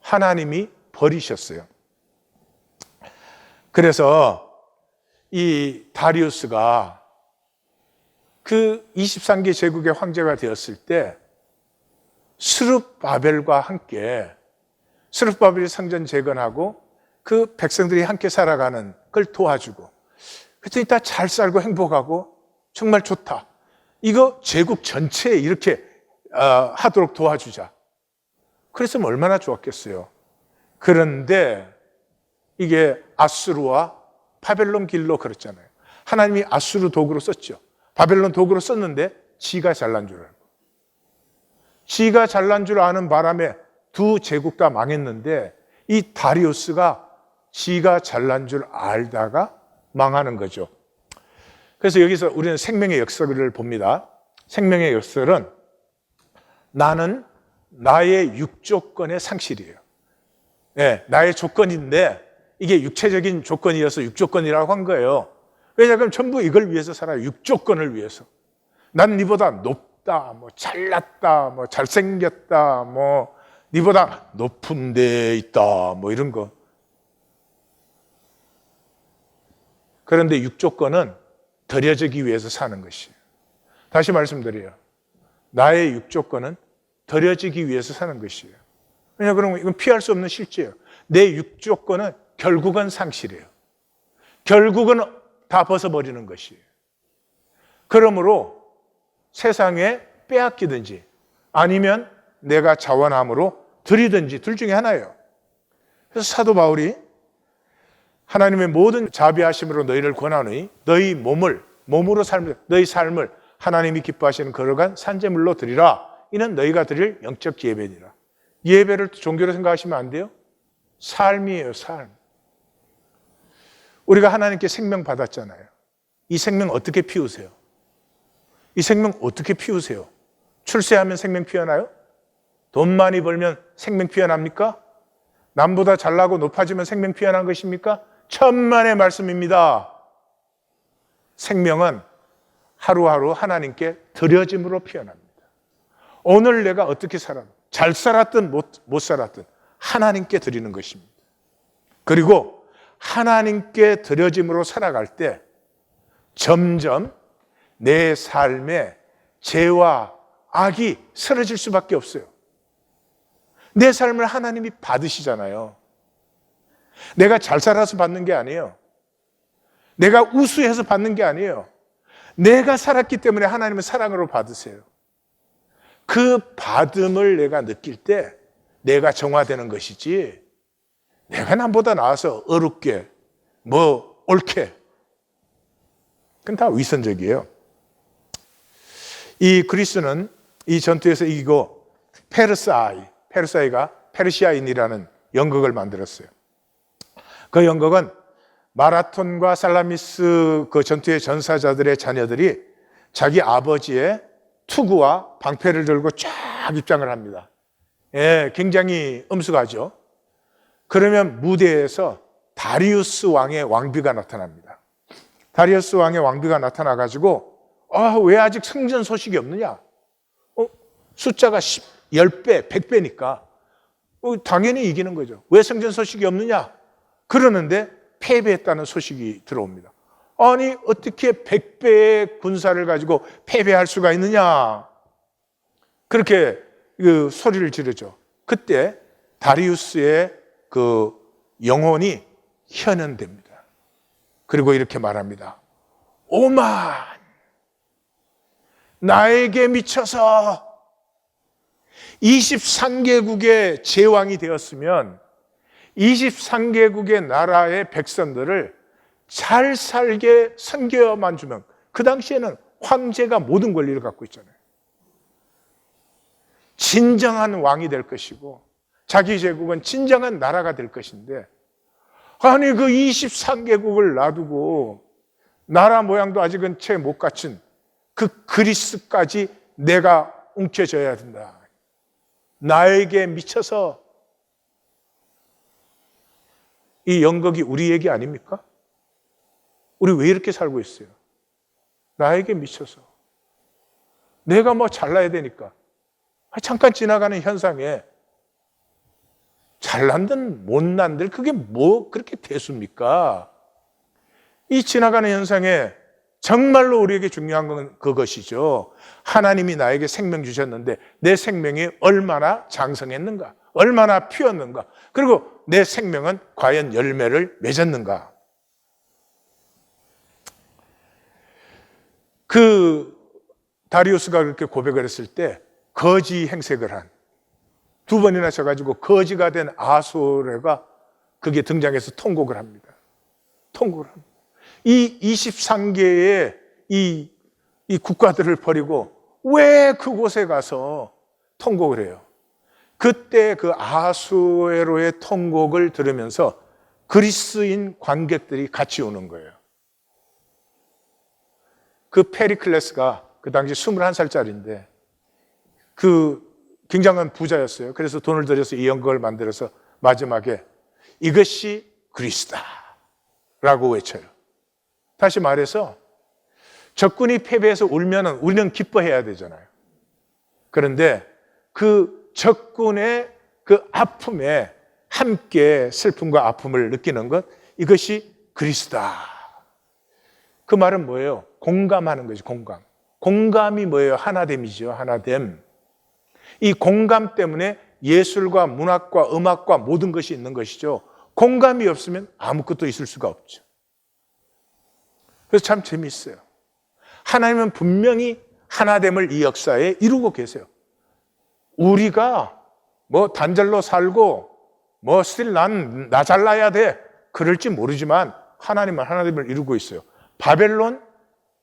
하나님이 버리셨어요. 그래서 이 다리우스가 그 23개 제국의 황제가 되었을 때 스룹바벨과 함께, 스룹바벨이 성전 재건하고 그 백성들이 함께 살아가는 걸 도와주고, 그랬더니 다 잘 살고 행복하고 정말 좋다. 이거 제국 전체에 이렇게 하도록 도와주자. 그랬으면 얼마나 좋았겠어요. 그런데 이게 아수르와 바벨론 길로 그랬잖아요. 하나님이 아수르 도구로 썼죠. 바벨론 도구로 썼는데 지가 잘난 줄 알고. 지가 잘난 줄 아는 바람에 두 제국 다 망했는데, 이 다리우스가 지가 잘난 줄 알다가 망하는 거죠. 그래서 여기서 우리는 생명의 역설을 봅니다. 생명의 역설은 나는 나의 육조건의 상실이에요. 네, 나의 조건인데 이게 육체적인 조건이어서 육조건이라고 한 거예요. 왜냐하면 전부 이걸 위해서 살아요. 육조건을 위해서. 난 니보다 높다, 뭐 잘났다, 뭐 잘생겼다, 뭐 니보다 높은 데 있다, 뭐 이런 거. 그런데 육조건은 더려지기 위해서 사는 것이에요. 다시 말씀드려요. 나의 육조건은 더려지기 위해서 사는 것이에요. 왜냐, 그러면 이건 피할 수 없는 실제예요. 내 육조건은 결국은 상실이에요. 결국은 다 벗어버리는 것이에요. 그러므로 세상에 빼앗기든지 아니면 내가 자원함으로 드리든지 둘 중에 하나예요. 그래서 사도 바울이 하나님의 모든 자비하심으로 너희를 권하노니 너희 몸으로 너희 삶을 하나님이 기뻐하시는 거룩한 산제물로 드리라. 이는 너희가 드릴 영적 예배니라. 예배를 종교로 생각하시면 안 돼요. 삶이에요, 삶. 우리가 하나님께 생명 받았잖아요. 이 생명 어떻게 피우세요? 이 생명 어떻게 피우세요? 출세하면 생명 피어나요? 돈 많이 벌면 생명 피어납니까? 남보다 잘나고 높아지면 생명 피어난 것입니까? 천만의 말씀입니다. 생명은 하루하루 하나님께 드려짐으로 피어납니다. 오늘 내가 어떻게 살아? 잘 살았든 못 살았든 하나님께 드리는 것입니다. 그리고 하나님께 드려짐으로 살아갈 때 점점 내 삶에 죄와 악이 쓰러질 수밖에 없어요. 내 삶을 하나님이 받으시잖아요. 내가 잘 살아서 받는 게 아니에요. 내가 우수해서 받는 게 아니에요. 내가 살았기 때문에 하나님은 사랑으로 받으세요. 그 받음을 내가 느낄 때 내가 정화되는 것이지, 내가 남보다 나아서 어렵게 뭐 옳게, 그건 다 위선적이에요. 이 그리스는 이 전투에서 이기고 페르사이가 페르시아인이라는 연극을 만들었어요. 그 연극은 마라톤과 살라미스 그 전투의 전사자들의 자녀들이 자기 아버지의 투구와 방패를 들고 쫙 입장을 합니다. 예, 굉장히 엄숙하죠. 그러면 무대에서 다리우스 왕의 왕비가 나타납니다. 다리우스 왕의 왕비가 나타나가지고 왜 아직 승전 소식이 없느냐? 숫자가 10배, 100배니까 당연히 이기는 거죠. 왜 승전 소식이 없느냐? 그러는데 패배했다는 소식이 들어옵니다. 아니 어떻게 100배의 군사를 가지고 패배할 수가 있느냐? 그렇게 그 소리를 지르죠. 그때 다리우스의 그 영혼이 현현됩니다. 그리고 이렇게 말합니다. 오만, 나에게 미쳐서 23개국의 제왕이 되었으면 23개국의 나라의 백성들을 잘 살게 섬겨만 주면, 그 당시에는 황제가 모든 권리를 갖고 있잖아요. 진정한 왕이 될 것이고 자기 제국은 진정한 나라가 될 것인데, 아니 그 23개국을 놔두고 나라 모양도 아직은 채 못 갖춘 그 그리스까지 내가 움켜져야 된다. 나에게 미쳐서. 이 연극이 우리 얘기 아닙니까? 우리 왜 이렇게 살고 있어요? 나에게 미쳐서. 내가 뭐 잘나야 되니까. 잠깐 지나가는 현상에 잘난들 못난들 그게 뭐 그렇게 대수입니까? 이 지나가는 현상에 정말로 우리에게 중요한 건 그것이죠. 하나님이 나에게 생명 주셨는데 내 생명이 얼마나 장성했는가, 얼마나 피었는가, 그리고 내 생명은 과연 열매를 맺었는가. 그 다리우스가 그렇게 고백을 했을 때 거지 행색을 한, 2번이나 져가지고 거지가 된 아수레가 그게 등장해서 통곡을 합니다. 통곡을 합니다. 이 23개의 이 국가들을 버리고 왜 그곳에 가서 통곡을 해요? 그때 그 아수에로의 통곡을 들으면서 그리스인 관객들이 같이 우는 거예요. 그 페리클레스가 그 당시 21살짜리인데 그 굉장한 부자였어요. 그래서 돈을 들여서 이 연극을 만들어서 마지막에 이것이 그리스다 라고 외쳐요. 다시 말해서 적군이 패배해서 울면은 우리는 기뻐해야 되잖아요. 그런데 그 적군의 그 아픔에 함께 슬픔과 아픔을 느끼는 것, 이것이 그리스다. 그 말은 뭐예요? 공감하는 거죠. 공감. 공감이 뭐예요? 하나됨이죠. 하나됨. 이 공감 때문에 예술과 문학과 음악과 모든 것이 있는 것이죠. 공감이 없으면 아무것도 있을 수가 없죠. 그래서 참 재미있어요. 하나님은 분명히 하나됨을 이 역사에 이루고 계세요. 우리가 뭐 단절로 살고 뭐 스틸 나 잘나야 돼 그럴지 모르지만 하나님은 하나됨을 이루고 있어요. 바벨론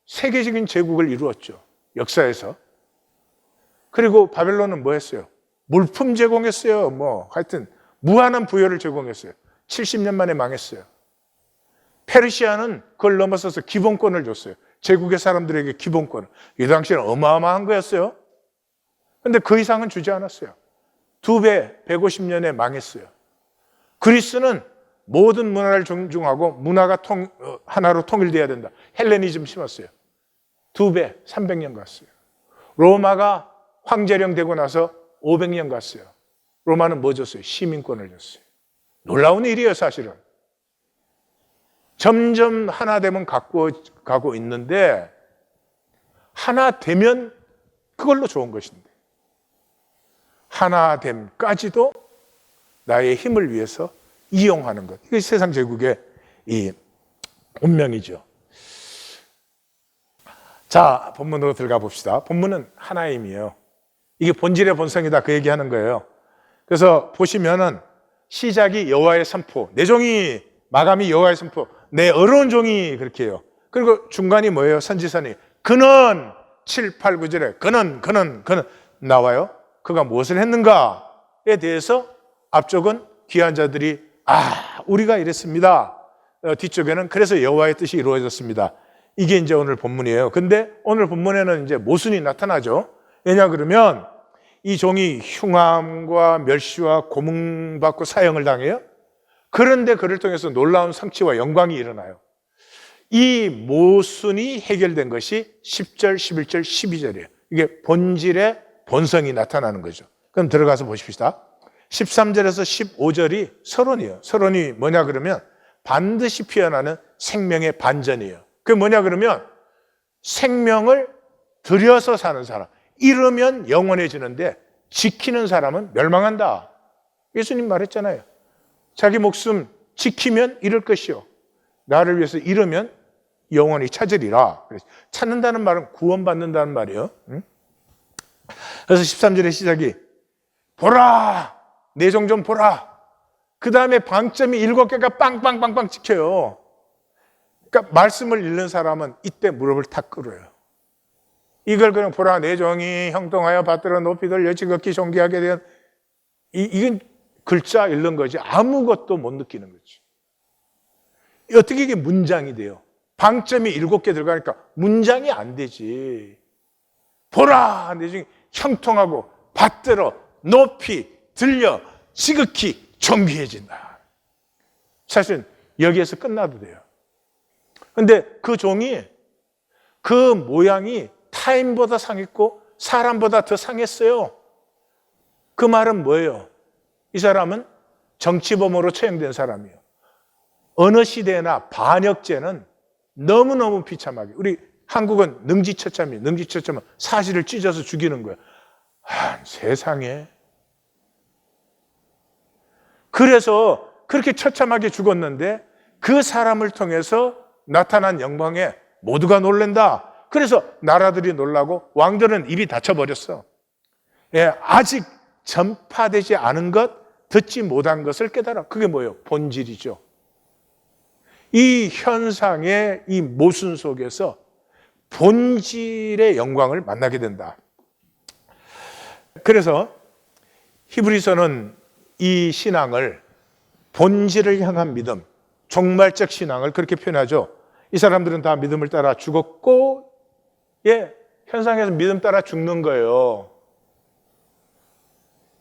세계적인 제국을 이루었죠. 역사에서. 그리고 바벨론은 뭐 했어요? 물품 제공했어요. 뭐 하여튼 무한한 부여를 제공했어요. 70년 만에 망했어요. 페르시아는 그걸 넘어서서 기본권을 줬어요. 제국의 사람들에게 기본권을. 이 당시에는 어마어마한 거였어요. 그런데 그 이상은 주지 않았어요. 2배, 150년에 망했어요. 그리스는 모든 문화를 존중하고 문화가 하나로 통일돼야 된다. 헬레니즘 심었어요. 2배, 300년 갔어요. 로마가 황제령 되고 나서 500년 갔어요. 로마는 뭐 줬어요? 시민권을 줬어요. 놀라운 일이에요, 사실은. 점점 하나 되면 갖고 가고 있는데 하나 되면 그걸로 좋은 것인데 하나됨까지도 나의 힘을 위해서 이용하는 것. 이게 세상 제국의 이 운명이죠. 자, 본문으로 들어가 봅시다. 본문은 하나임이에요. 이게 본질의 본성이다 그 얘기하는 거예요. 그래서 보시면은 시작이 여호와의 선포, 내 종이, 마감이 여호와의 선포, 내 어려운 종이, 그렇게 해요. 그리고 중간이 뭐예요? 선지선이. 그는 7, 8, 9절에 그는 나와요. 그가 무엇을 했는가에 대해서 앞쪽은 귀한 자들이 우리가 이랬습니다. 뒤쪽에는 그래서 여호와의 뜻이 이루어졌습니다. 이게 이제 오늘 본문이에요. 근데 오늘 본문에는 이제 모순이 나타나죠. 왜냐 그러면 이 종이 흉함과 멸시와 고문받고 사형을 당해요. 그런데 그를 통해서 놀라운 성취와 영광이 일어나요. 이 모순이 해결된 것이 10절, 11절, 12절이에요. 이게 본질의 본성이 나타나는 거죠. 그럼 들어가서 보십시다. 13절에서 15절이 서론이에요. 서론이 뭐냐 그러면 반드시 피어나는 생명의 반전이에요. 그게 뭐냐 그러면 생명을 들여서 사는 사람, 잃으면 영원해지는데 지키는 사람은 멸망한다. 예수님 말했잖아요. 자기 목숨 지키면 잃을 것이요, 나를 위해서 잃으면 영원히 찾으리라. 찾는다는 말은 구원받는다는 말이에요. 그래서 13절의 시작이 보라, 내 종 좀 보라. 그 다음에 방점이 7개가 빵빵빵빵 찍혀요. 그러니까 말씀을 읽는 사람은 이때 무릎을 탁 꿇어요. 이걸 그냥 보라, 내 종이 형통하여 받들어 높이 들려 지극히 존귀하게 된, 이건 글자 읽는 거지 아무것도 못 느끼는 거지. 어떻게 이게 문장이 돼요? 방점이 7개 들어가니까 문장이 안 되지. 보라, 내 종이 형통하고 받들어 높이 들려 지극히 존귀해진다. 사실 여기에서 끝나도 돼요. 근데 그 종이 그 모양이 타인보다 상했고 사람보다 더 상했어요. 그 말은 뭐예요? 이 사람은 정치범으로 처형된 사람이에요. 어느 시대나 반역죄는 너무너무 비참하게, 우리 한국은 능지처참이에요. 능지처참은 사실을 찢어서 죽이는 거예요. 세상에. 그래서 그렇게 처참하게 죽었는데 그 사람을 통해서 나타난 영광에 모두가 놀란다. 그래서 나라들이 놀라고 왕들은 입이 닫혀버렸어. 아직 전파되지 않은 것, 듣지 못한 것을 깨달아. 그게 뭐예요? 본질이죠. 이 현상의 이 모순 속에서 본질의 영광을 만나게 된다. 그래서 히브리서는 이 신앙을 본질을 향한 믿음, 종말적 신앙을 그렇게 표현하죠. 이 사람들은 다 믿음을 따라 죽었고, 현상에서 믿음 따라 죽는 거예요.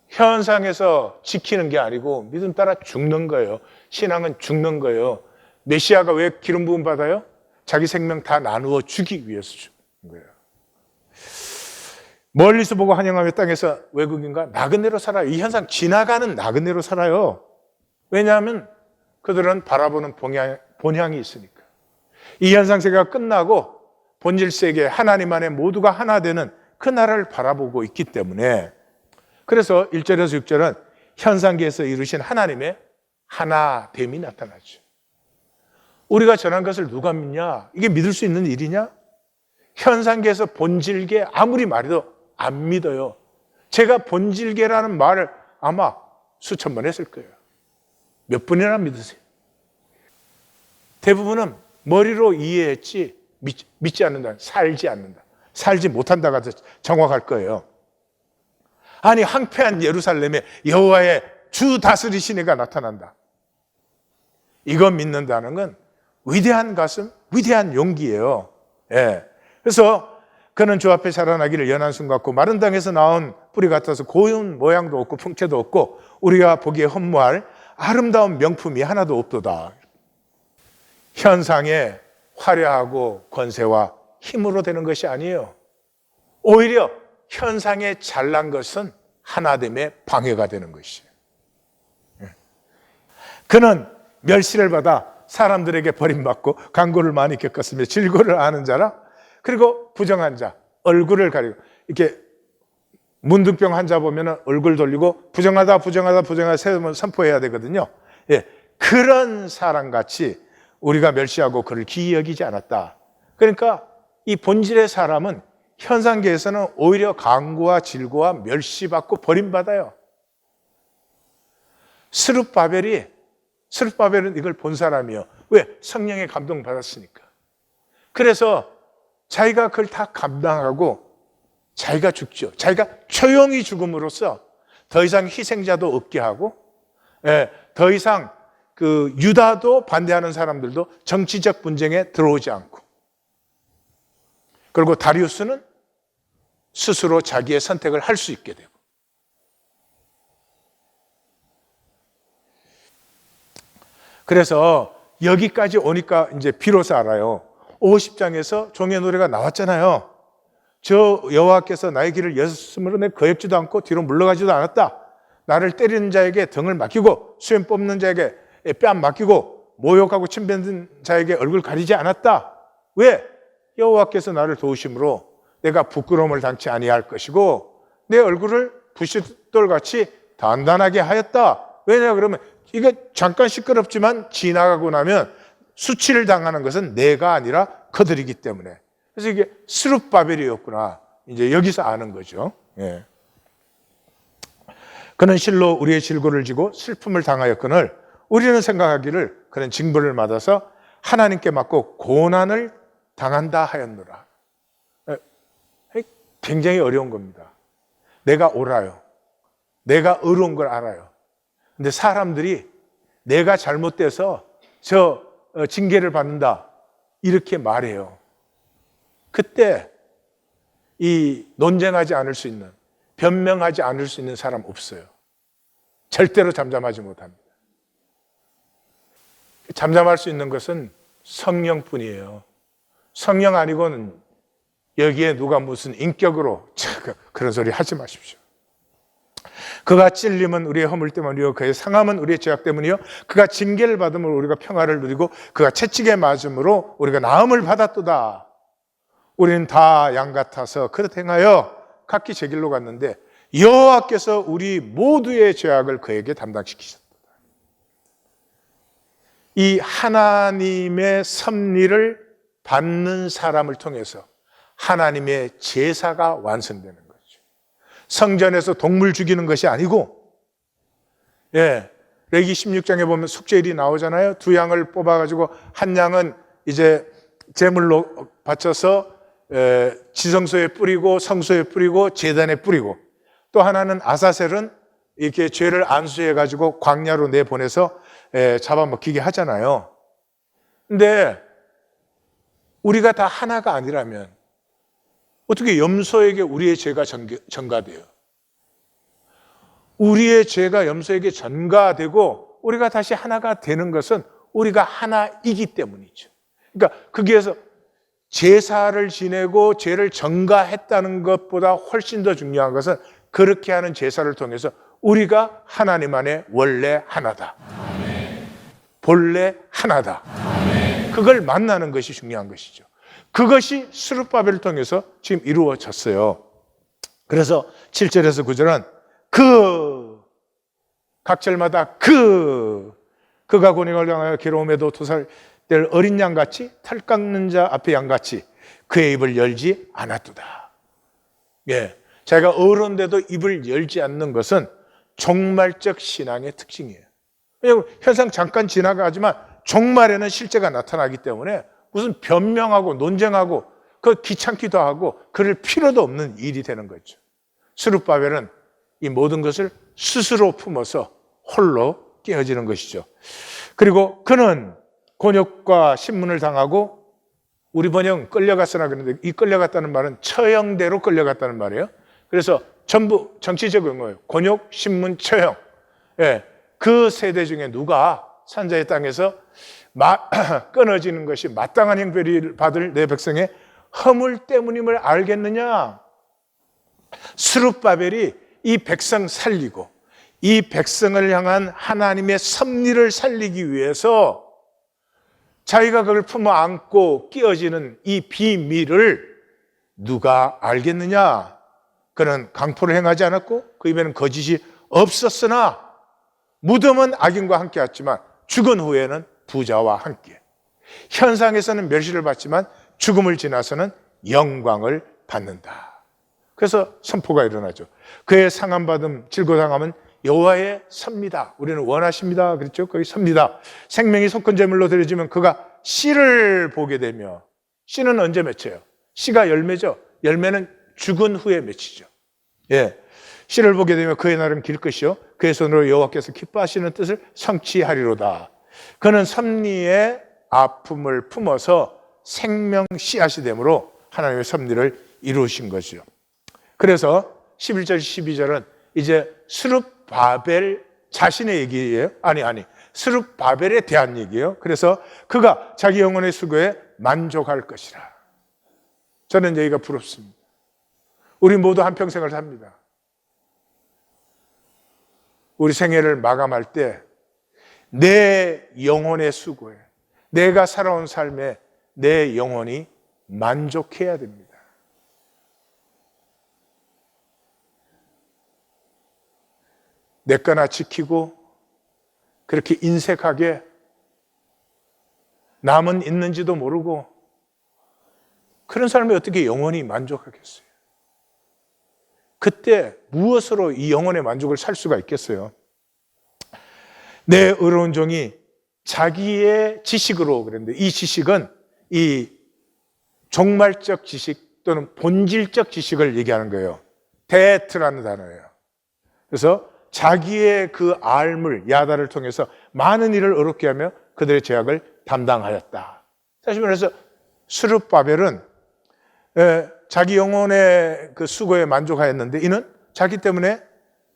현상에서 지키는 게 아니고 믿음 따라 죽는 거예요. 신앙은 죽는 거예요. 메시아가 왜 기름 부음 받아요? 자기 생명 다 나누어 주기 위해서 죽는 거예요. 멀리서 보고 환영하며 땅에서 외국인과 나그네로 살아요. 이 현상 지나가는 나그네로 살아요. 왜냐하면 그들은 바라보는 본향이 있으니까. 이 현상 세계가 끝나고 본질 세계 하나님 안에 모두가 하나 되는 그 나라를 바라보고 있기 때문에, 그래서 1절에서 6절은 현상계에서 이루신 하나님의 하나됨이 나타나죠. 우리가 전한 것을 누가 믿냐? 이게 믿을 수 있는 일이냐? 현상계에서 본질계 아무리 말해도 안 믿어요. 제가 본질계라는 말을 아마 수천 번 했을 거예요. 몇 분이나 믿으세요? 대부분은 머리로 이해했지 믿지 않는다, 살지 않는다. 살지 못한다가 더 정확할 거예요. 아니, 황폐한 예루살렘에 여호와의 주 다스리신 이가 나타난다. 이거 믿는다는 건 위대한 가슴, 위대한 용기예요. 그래서 그는 주 앞에 자라나기를 연한 순 같고 마른 땅에서 나온 뿌리 같아서 고운 모양도 없고 풍채도 없고 우리가 보기에 허무할 아름다운 명품이 하나도 없도다. 현상에 화려하고 권세와 힘으로 되는 것이 아니에요. 오히려 현상에 잘난 것은 하나됨의 방해가 되는 것이에요. 그는 멸시를 받아 사람들에게 버림받고 간고를 많이 겪었으며 질고를 아는 자라. 그리고 부정한 자, 얼굴을 가리고, 이렇게 문둥병 환자 보면 얼굴 돌리고 부정하다 세우면 선포해야 되거든요. 그런 사람같이 우리가 멸시하고 그를 기이 여기지 않았다. 그러니까 이 본질의 사람은 현상계에서는 오히려 간구와 질고와 멸시받고 버림받아요. 스룹바벨은 이걸 본 사람이에요. 왜? 성령의 감동 받았으니까. 그래서 자기가 그걸 다 감당하고 자기가 죽죠. 자기가 조용히 죽음으로써 더 이상 희생자도 없게 하고, 더 이상 그 유다도 반대하는 사람들도 정치적 분쟁에 들어오지 않고, 그리고 다리우스는 스스로 자기의 선택을 할 수 있게 되고. 그래서 여기까지 오니까 이제 비로소 알아요. 50장에서 종의 노래가 나왔잖아요. 저 여호와께서 나의 길을 여섯으로 내 거역지도 않고 뒤로 물러가지도 않았다. 나를 때리는 자에게 등을 맡기고 수염 뽑는 자에게 뺨 맡기고 모욕하고 침뱉는 자에게 얼굴 가리지 않았다. 왜? 여호와께서 나를 도우심으로 내가 부끄러움을 당치 아니할 것이고 내 얼굴을 부싯돌같이 단단하게 하였다. 왜냐 그러면 이게 잠깐 시끄럽지만 지나가고 나면 수치를 당하는 것은 내가 아니라 그들이기 때문에. 그래서 이게 스룹바벨이었구나. 이제 여기서 아는 거죠. 예. 그는 실로 우리의 질고를 지고 슬픔을 당하였거늘 우리는 생각하기를 그는 징벌을 받아서 하나님께 맞고 고난을 당한다 하였노라. 굉장히 어려운 겁니다. 내가 옳아요. 내가 의로운 걸 알아요. 근데 사람들이 내가 잘못돼서 저 징계를 받는다 이렇게 말해요. 그때 이 논쟁하지 않을 수 있는, 변명하지 않을 수 있는 사람 없어요. 절대로 잠잠하지 못합니다. 잠잠할 수 있는 것은 성령뿐이에요. 성령 아니고는 여기에 누가 무슨 인격으로 그런 소리 하지 마십시오. 그가 찔림은 우리의 허물 때문이요 그의 상함은 우리의 죄악 때문이요 그가 징계를 받음으로 우리가 평화를 누리고 그가 채찍에 맞음으로 우리가 나음을 받았도다. 우리는 다 양 같아서 그릇 행하여 각기 제 길로 갔는데 여호와께서 우리 모두의 죄악을 그에게 담당시키셨다. 이 하나님의 섭리를 받는 사람을 통해서 하나님의 제사가 완성되는 거죠. 성전에서 동물 죽이는 것이 아니고, 레기 16장에 보면 속죄일이 나오잖아요. 두 양을 뽑아가지고 한 양은 이제 제물로 바쳐서 지성소에 뿌리고 성소에 뿌리고 제단에 뿌리고, 또 하나는 아사셀은 이렇게 죄를 안수해가지고 광야로 내보내서 잡아먹히게 하잖아요. 근데 우리가 다 하나가 아니라면 어떻게 염소에게 우리의 죄가 전가돼요? 우리의 죄가 염소에게 전가되고 우리가 다시 하나가 되는 것은 우리가 하나이기 때문이죠. 그러니까 거기에서 제사를 지내고 죄를 전가했다는 것보다 훨씬 더 중요한 것은 그렇게 하는 제사를 통해서 우리가 하나님 안에 원래 하나다. 본래 하나다. 그걸 만나는 것이 중요한 것이죠. 그것이 스룹바벨을 통해서 지금 이루어졌어요. 그래서 7절에서 9절은 각 절마다 그가 권능을 향하여 괴로움에도 도살될 어린 양같이 털 깎는 자 앞에 양같이 그의 입을 열지 않았도다. 자기가 어른데도 입을 열지 않는 것은 종말적 신앙의 특징이에요. 왜냐하면 현상 잠깐 지나가지만 종말에는 실제가 나타나기 때문에 무슨 변명하고 논쟁하고 그 귀찮기도 하고 그럴 필요도 없는 일이 되는 거죠. 스룹바벨은 이 모든 것을 스스로 품어서 홀로 깨어지는 것이죠. 그리고 그는 곤욕과 신문을 당하고, 우리 번역은 끌려갔으나 그러는데 이 끌려갔다는 말은 처형대로 끌려갔다는 말이에요. 그래서 전부 정치적인 거예요. 곤욕, 신문, 처형. 그 세대 중에 누가 산자의 땅에서 끊어지는 것이 마땅한 형벌을 받을 내 백성의 허물 때문임을 알겠느냐? 스룹바벨이 이 백성 살리고 이 백성을 향한 하나님의 섭리를 살리기 위해서 자기가 그걸 품어 안고 끼어지는 이 비밀을 누가 알겠느냐? 그는 강포를 행하지 않았고 그 입에는 거짓이 없었으나 무덤은 악인과 함께 왔지만 죽은 후에는 부자와 함께. 현상에서는 멸시를 받지만 죽음을 지나서는 영광을 받는다. 그래서 선포가 일어나죠. 그의 상함받음, 질고당함은 여호와의 섭니다. 우리는 원하십니다. 그랬죠? 거기 섭니다. 생명이 속건 제물로 드려지면 그가 씨를 보게 되며, 씨는 언제 맺혀요? 씨가 열매죠. 열매는 죽은 후에 맺히죠. 예. 시를 보게 되면 그의 날은 길 것이요 그의 손으로 여호와께서 기뻐하시는 뜻을 성취하리로다. 그는 섭리의 아픔을 품어서 생명 씨앗이 되므로 하나님의 섭리를 이루신 거죠. 그래서 11절 12절은 이제 스룹바벨 자신의 얘기예요. 아니 스룹바벨에 대한 얘기예요. 그래서 그가 자기 영혼의 수고에 만족할 것이라. 저는 여기가 부럽습니다. 우리 모두 한평생을 삽니다. 우리 생애를 마감할 때 내 영혼의 수고에, 내가 살아온 삶에 내 영혼이 만족해야 됩니다. 내 거나 지키고 그렇게 인색하게 남은 있는지도 모르고 그런 삶에 어떻게 영혼이 만족하겠어요? 그때 무엇으로 이 영혼의 만족을 살 수가 있겠어요? 내 의로운 종이 자기의 지식으로 그랬는데 이 지식은 이 종말적 지식 또는 본질적 지식을 얘기하는 거예요. 데트라는 단어예요. 그래서 자기의 그 알물, 야다를 통해서 많은 일을 어렵게 하며 그들의 죄악을 담당하였다. 사실 말해서 스룹바벨은 자기 영혼의 그 수고에 만족하였는데 이는 자기 때문에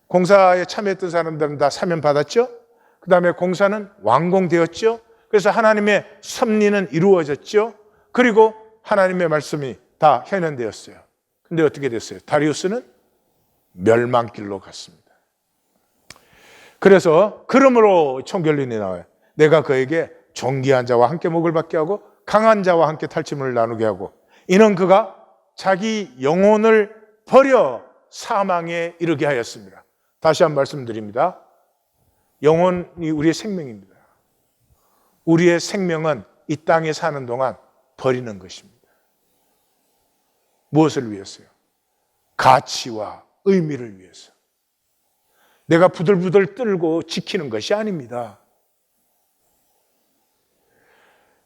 공사에 참여했던 사람들은 다 사면 받았죠. 그 다음에 공사는 완공되었죠. 그래서 하나님의 섭리는 이루어졌죠. 그리고 하나님의 말씀이 다 현현되었어요. 근데 어떻게 됐어요? 다리우스는 멸망길로 갔습니다. 그래서 그러므로 총결론이 나와요. 내가 그에게 존귀한 자와 함께 목을 받게 하고 강한 자와 함께 탈취물을 나누게 하고 이는 그가 자기 영혼을 버려 사망에 이르게 하였습니다. 다시 한번 말씀드립니다. 영혼이 우리의 생명입니다. 우리의 생명은 이 땅에 사는 동안 버리는 것입니다. 무엇을 위해서요? 가치와 의미를 위해서. 내가 부들부들 떨고 지키는 것이 아닙니다.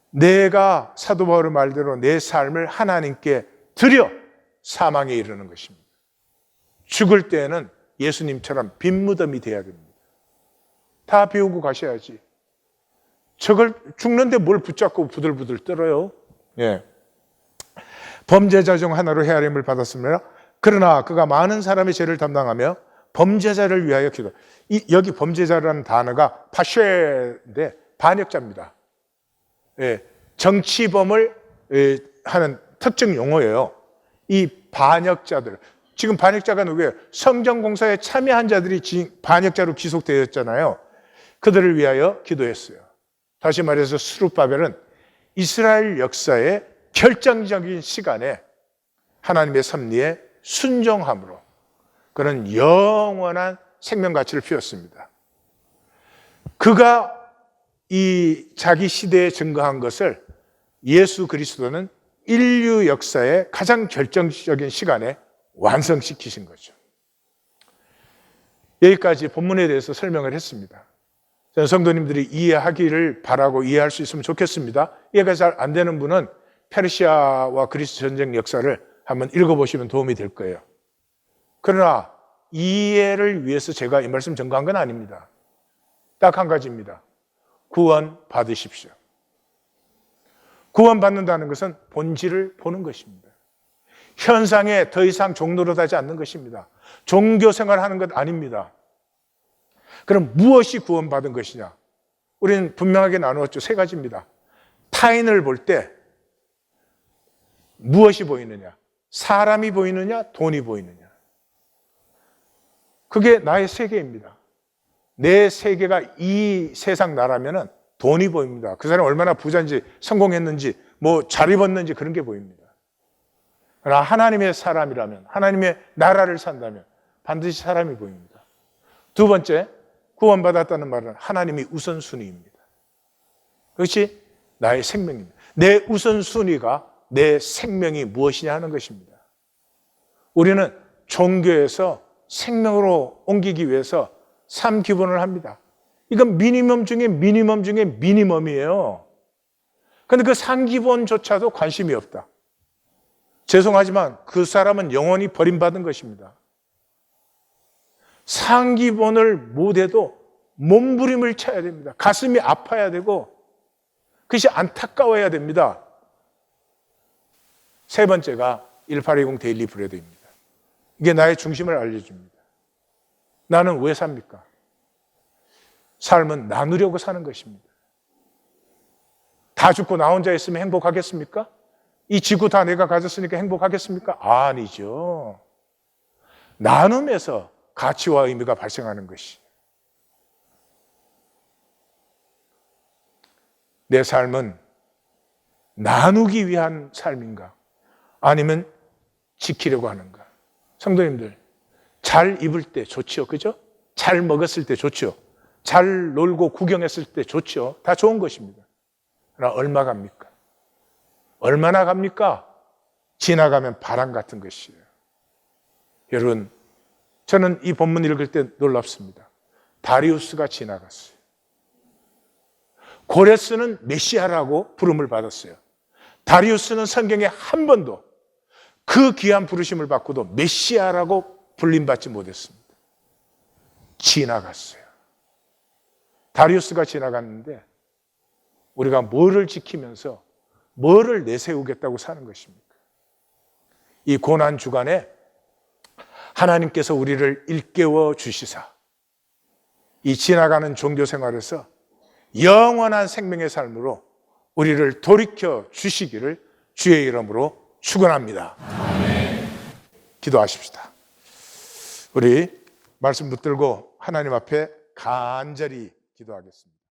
내가 사도 바울의 말대로 내 삶을 하나님께 드려 사망에 이르는 것입니다. 죽을 때에는 예수님처럼 빈 무덤이 돼야 됩니다. 다 비우고 가셔야지. 저걸 죽는데 뭘 붙잡고 부들부들 떨어요? 예. 범죄자 중 하나로 헤아림을 받았습니다. 그러나 그가 많은 사람의 죄를 담당하며 범죄자를 위하여 기도. 여기 범죄자라는 단어가 파쉐인데 반역자입니다. 예. 정치범을 하는 특정 용어예요. 이 반역자들. 지금 반역자가 누구예요? 성전공사에 참여한 자들이 반역자로 기속되었잖아요. 그들을 위하여 기도했어요. 다시 말해서 스룹바벨은 이스라엘 역사의 결정적인 시간에 하나님의 섭리에 순종함으로 그는 영원한 생명 가치를 피웠습니다. 그가 이 자기 시대에 증거한 것을 예수 그리스도는 인류 역사의 가장 결정적인 시간에 완성시키신 거죠. 여기까지 본문에 대해서 설명을 했습니다. 저는 성도님들이 이해하기를 바라고 이해할 수 있으면 좋겠습니다. 이해가 잘 안 되는 분은 페르시아와 그리스 전쟁 역사를 한번 읽어보시면 도움이 될 거예요. 그러나 이해를 위해서 제가 이 말씀 전가한 건 아닙니다. 딱 한 가지입니다. 구원 받으십시오. 구원 받는다는 것은 본질을 보는 것입니다. 현상에 더 이상 종노릇하지 않는 것입니다. 종교 생활하는 것 아닙니다. 그럼 무엇이 구원받은 것이냐? 우리는 분명하게 나누었죠. 세 가지입니다. 타인을 볼 때 무엇이 보이느냐? 사람이 보이느냐? 돈이 보이느냐? 그게 나의 세계입니다. 내 세계가 이 세상 나라면은 돈이 보입니다. 그 사람이 얼마나 부자인지, 성공했는지, 뭐 잘 입었는지 그런 게 보입니다. 그러나 하나님의 사람이라면, 하나님의 나라를 산다면 반드시 사람이 보입니다. 두 번째, 구원받았다는 말은 하나님이 우선순위입니다. 그것이 나의 생명입니다. 내 우선순위가 내 생명이 무엇이냐 하는 것입니다. 우리는 종교에서 생명으로 옮기기 위해서 3기본을 합니다. 이건 미니멈 중에 미니멈 중에 미니멈이에요. 그런데 그 3기본조차도 관심이 없다. 죄송하지만 그 사람은 영원히 버림받은 것입니다. 상기본을 못해도 몸부림을 쳐야 됩니다. 가슴이 아파야 되고 그것이 안타까워야 됩니다. 세 번째가 1820 데일리 브레드입니다. 이게 나의 중심을 알려줍니다. 나는 왜 삽니까? 삶은 나누려고 사는 것입니다. 다 죽고 나 혼자 있으면 행복하겠습니까? 이 지구 다 내가 가졌으니까 행복하겠습니까? 아니죠. 나눔에서 가치와 의미가 발생하는 것이. 내 삶은 나누기 위한 삶인가? 아니면 지키려고 하는가? 성도님들, 잘 입을 때 좋죠, 그죠? 잘 먹었을 때 좋죠. 잘 놀고 구경했을 때 좋죠. 다 좋은 것입니다. 그러나 얼마 갑니까? 얼마나 갑니까? 지나가면 바람 같은 것이에요. 여러분, 저는 이 본문 읽을 때 놀랍습니다. 다리우스가 지나갔어요. 고레스는 메시아라고 부름을 받았어요. 다리우스는 성경에 한 번도 그 귀한 부르심을 받고도 메시아라고 불림받지 못했습니다. 지나갔어요. 다리우스가 지나갔는데 우리가 뭐를 지키면서 뭐를 내세우겠다고 사는 것입니까? 이 고난 주간에 하나님께서 우리를 일깨워 주시사 이 지나가는 종교 생활에서 영원한 생명의 삶으로 우리를 돌이켜 주시기를 주의 이름으로 축원합니다. 아멘. 기도하십시다. 우리 말씀 붙들고 하나님 앞에 간절히 기도하겠습니다.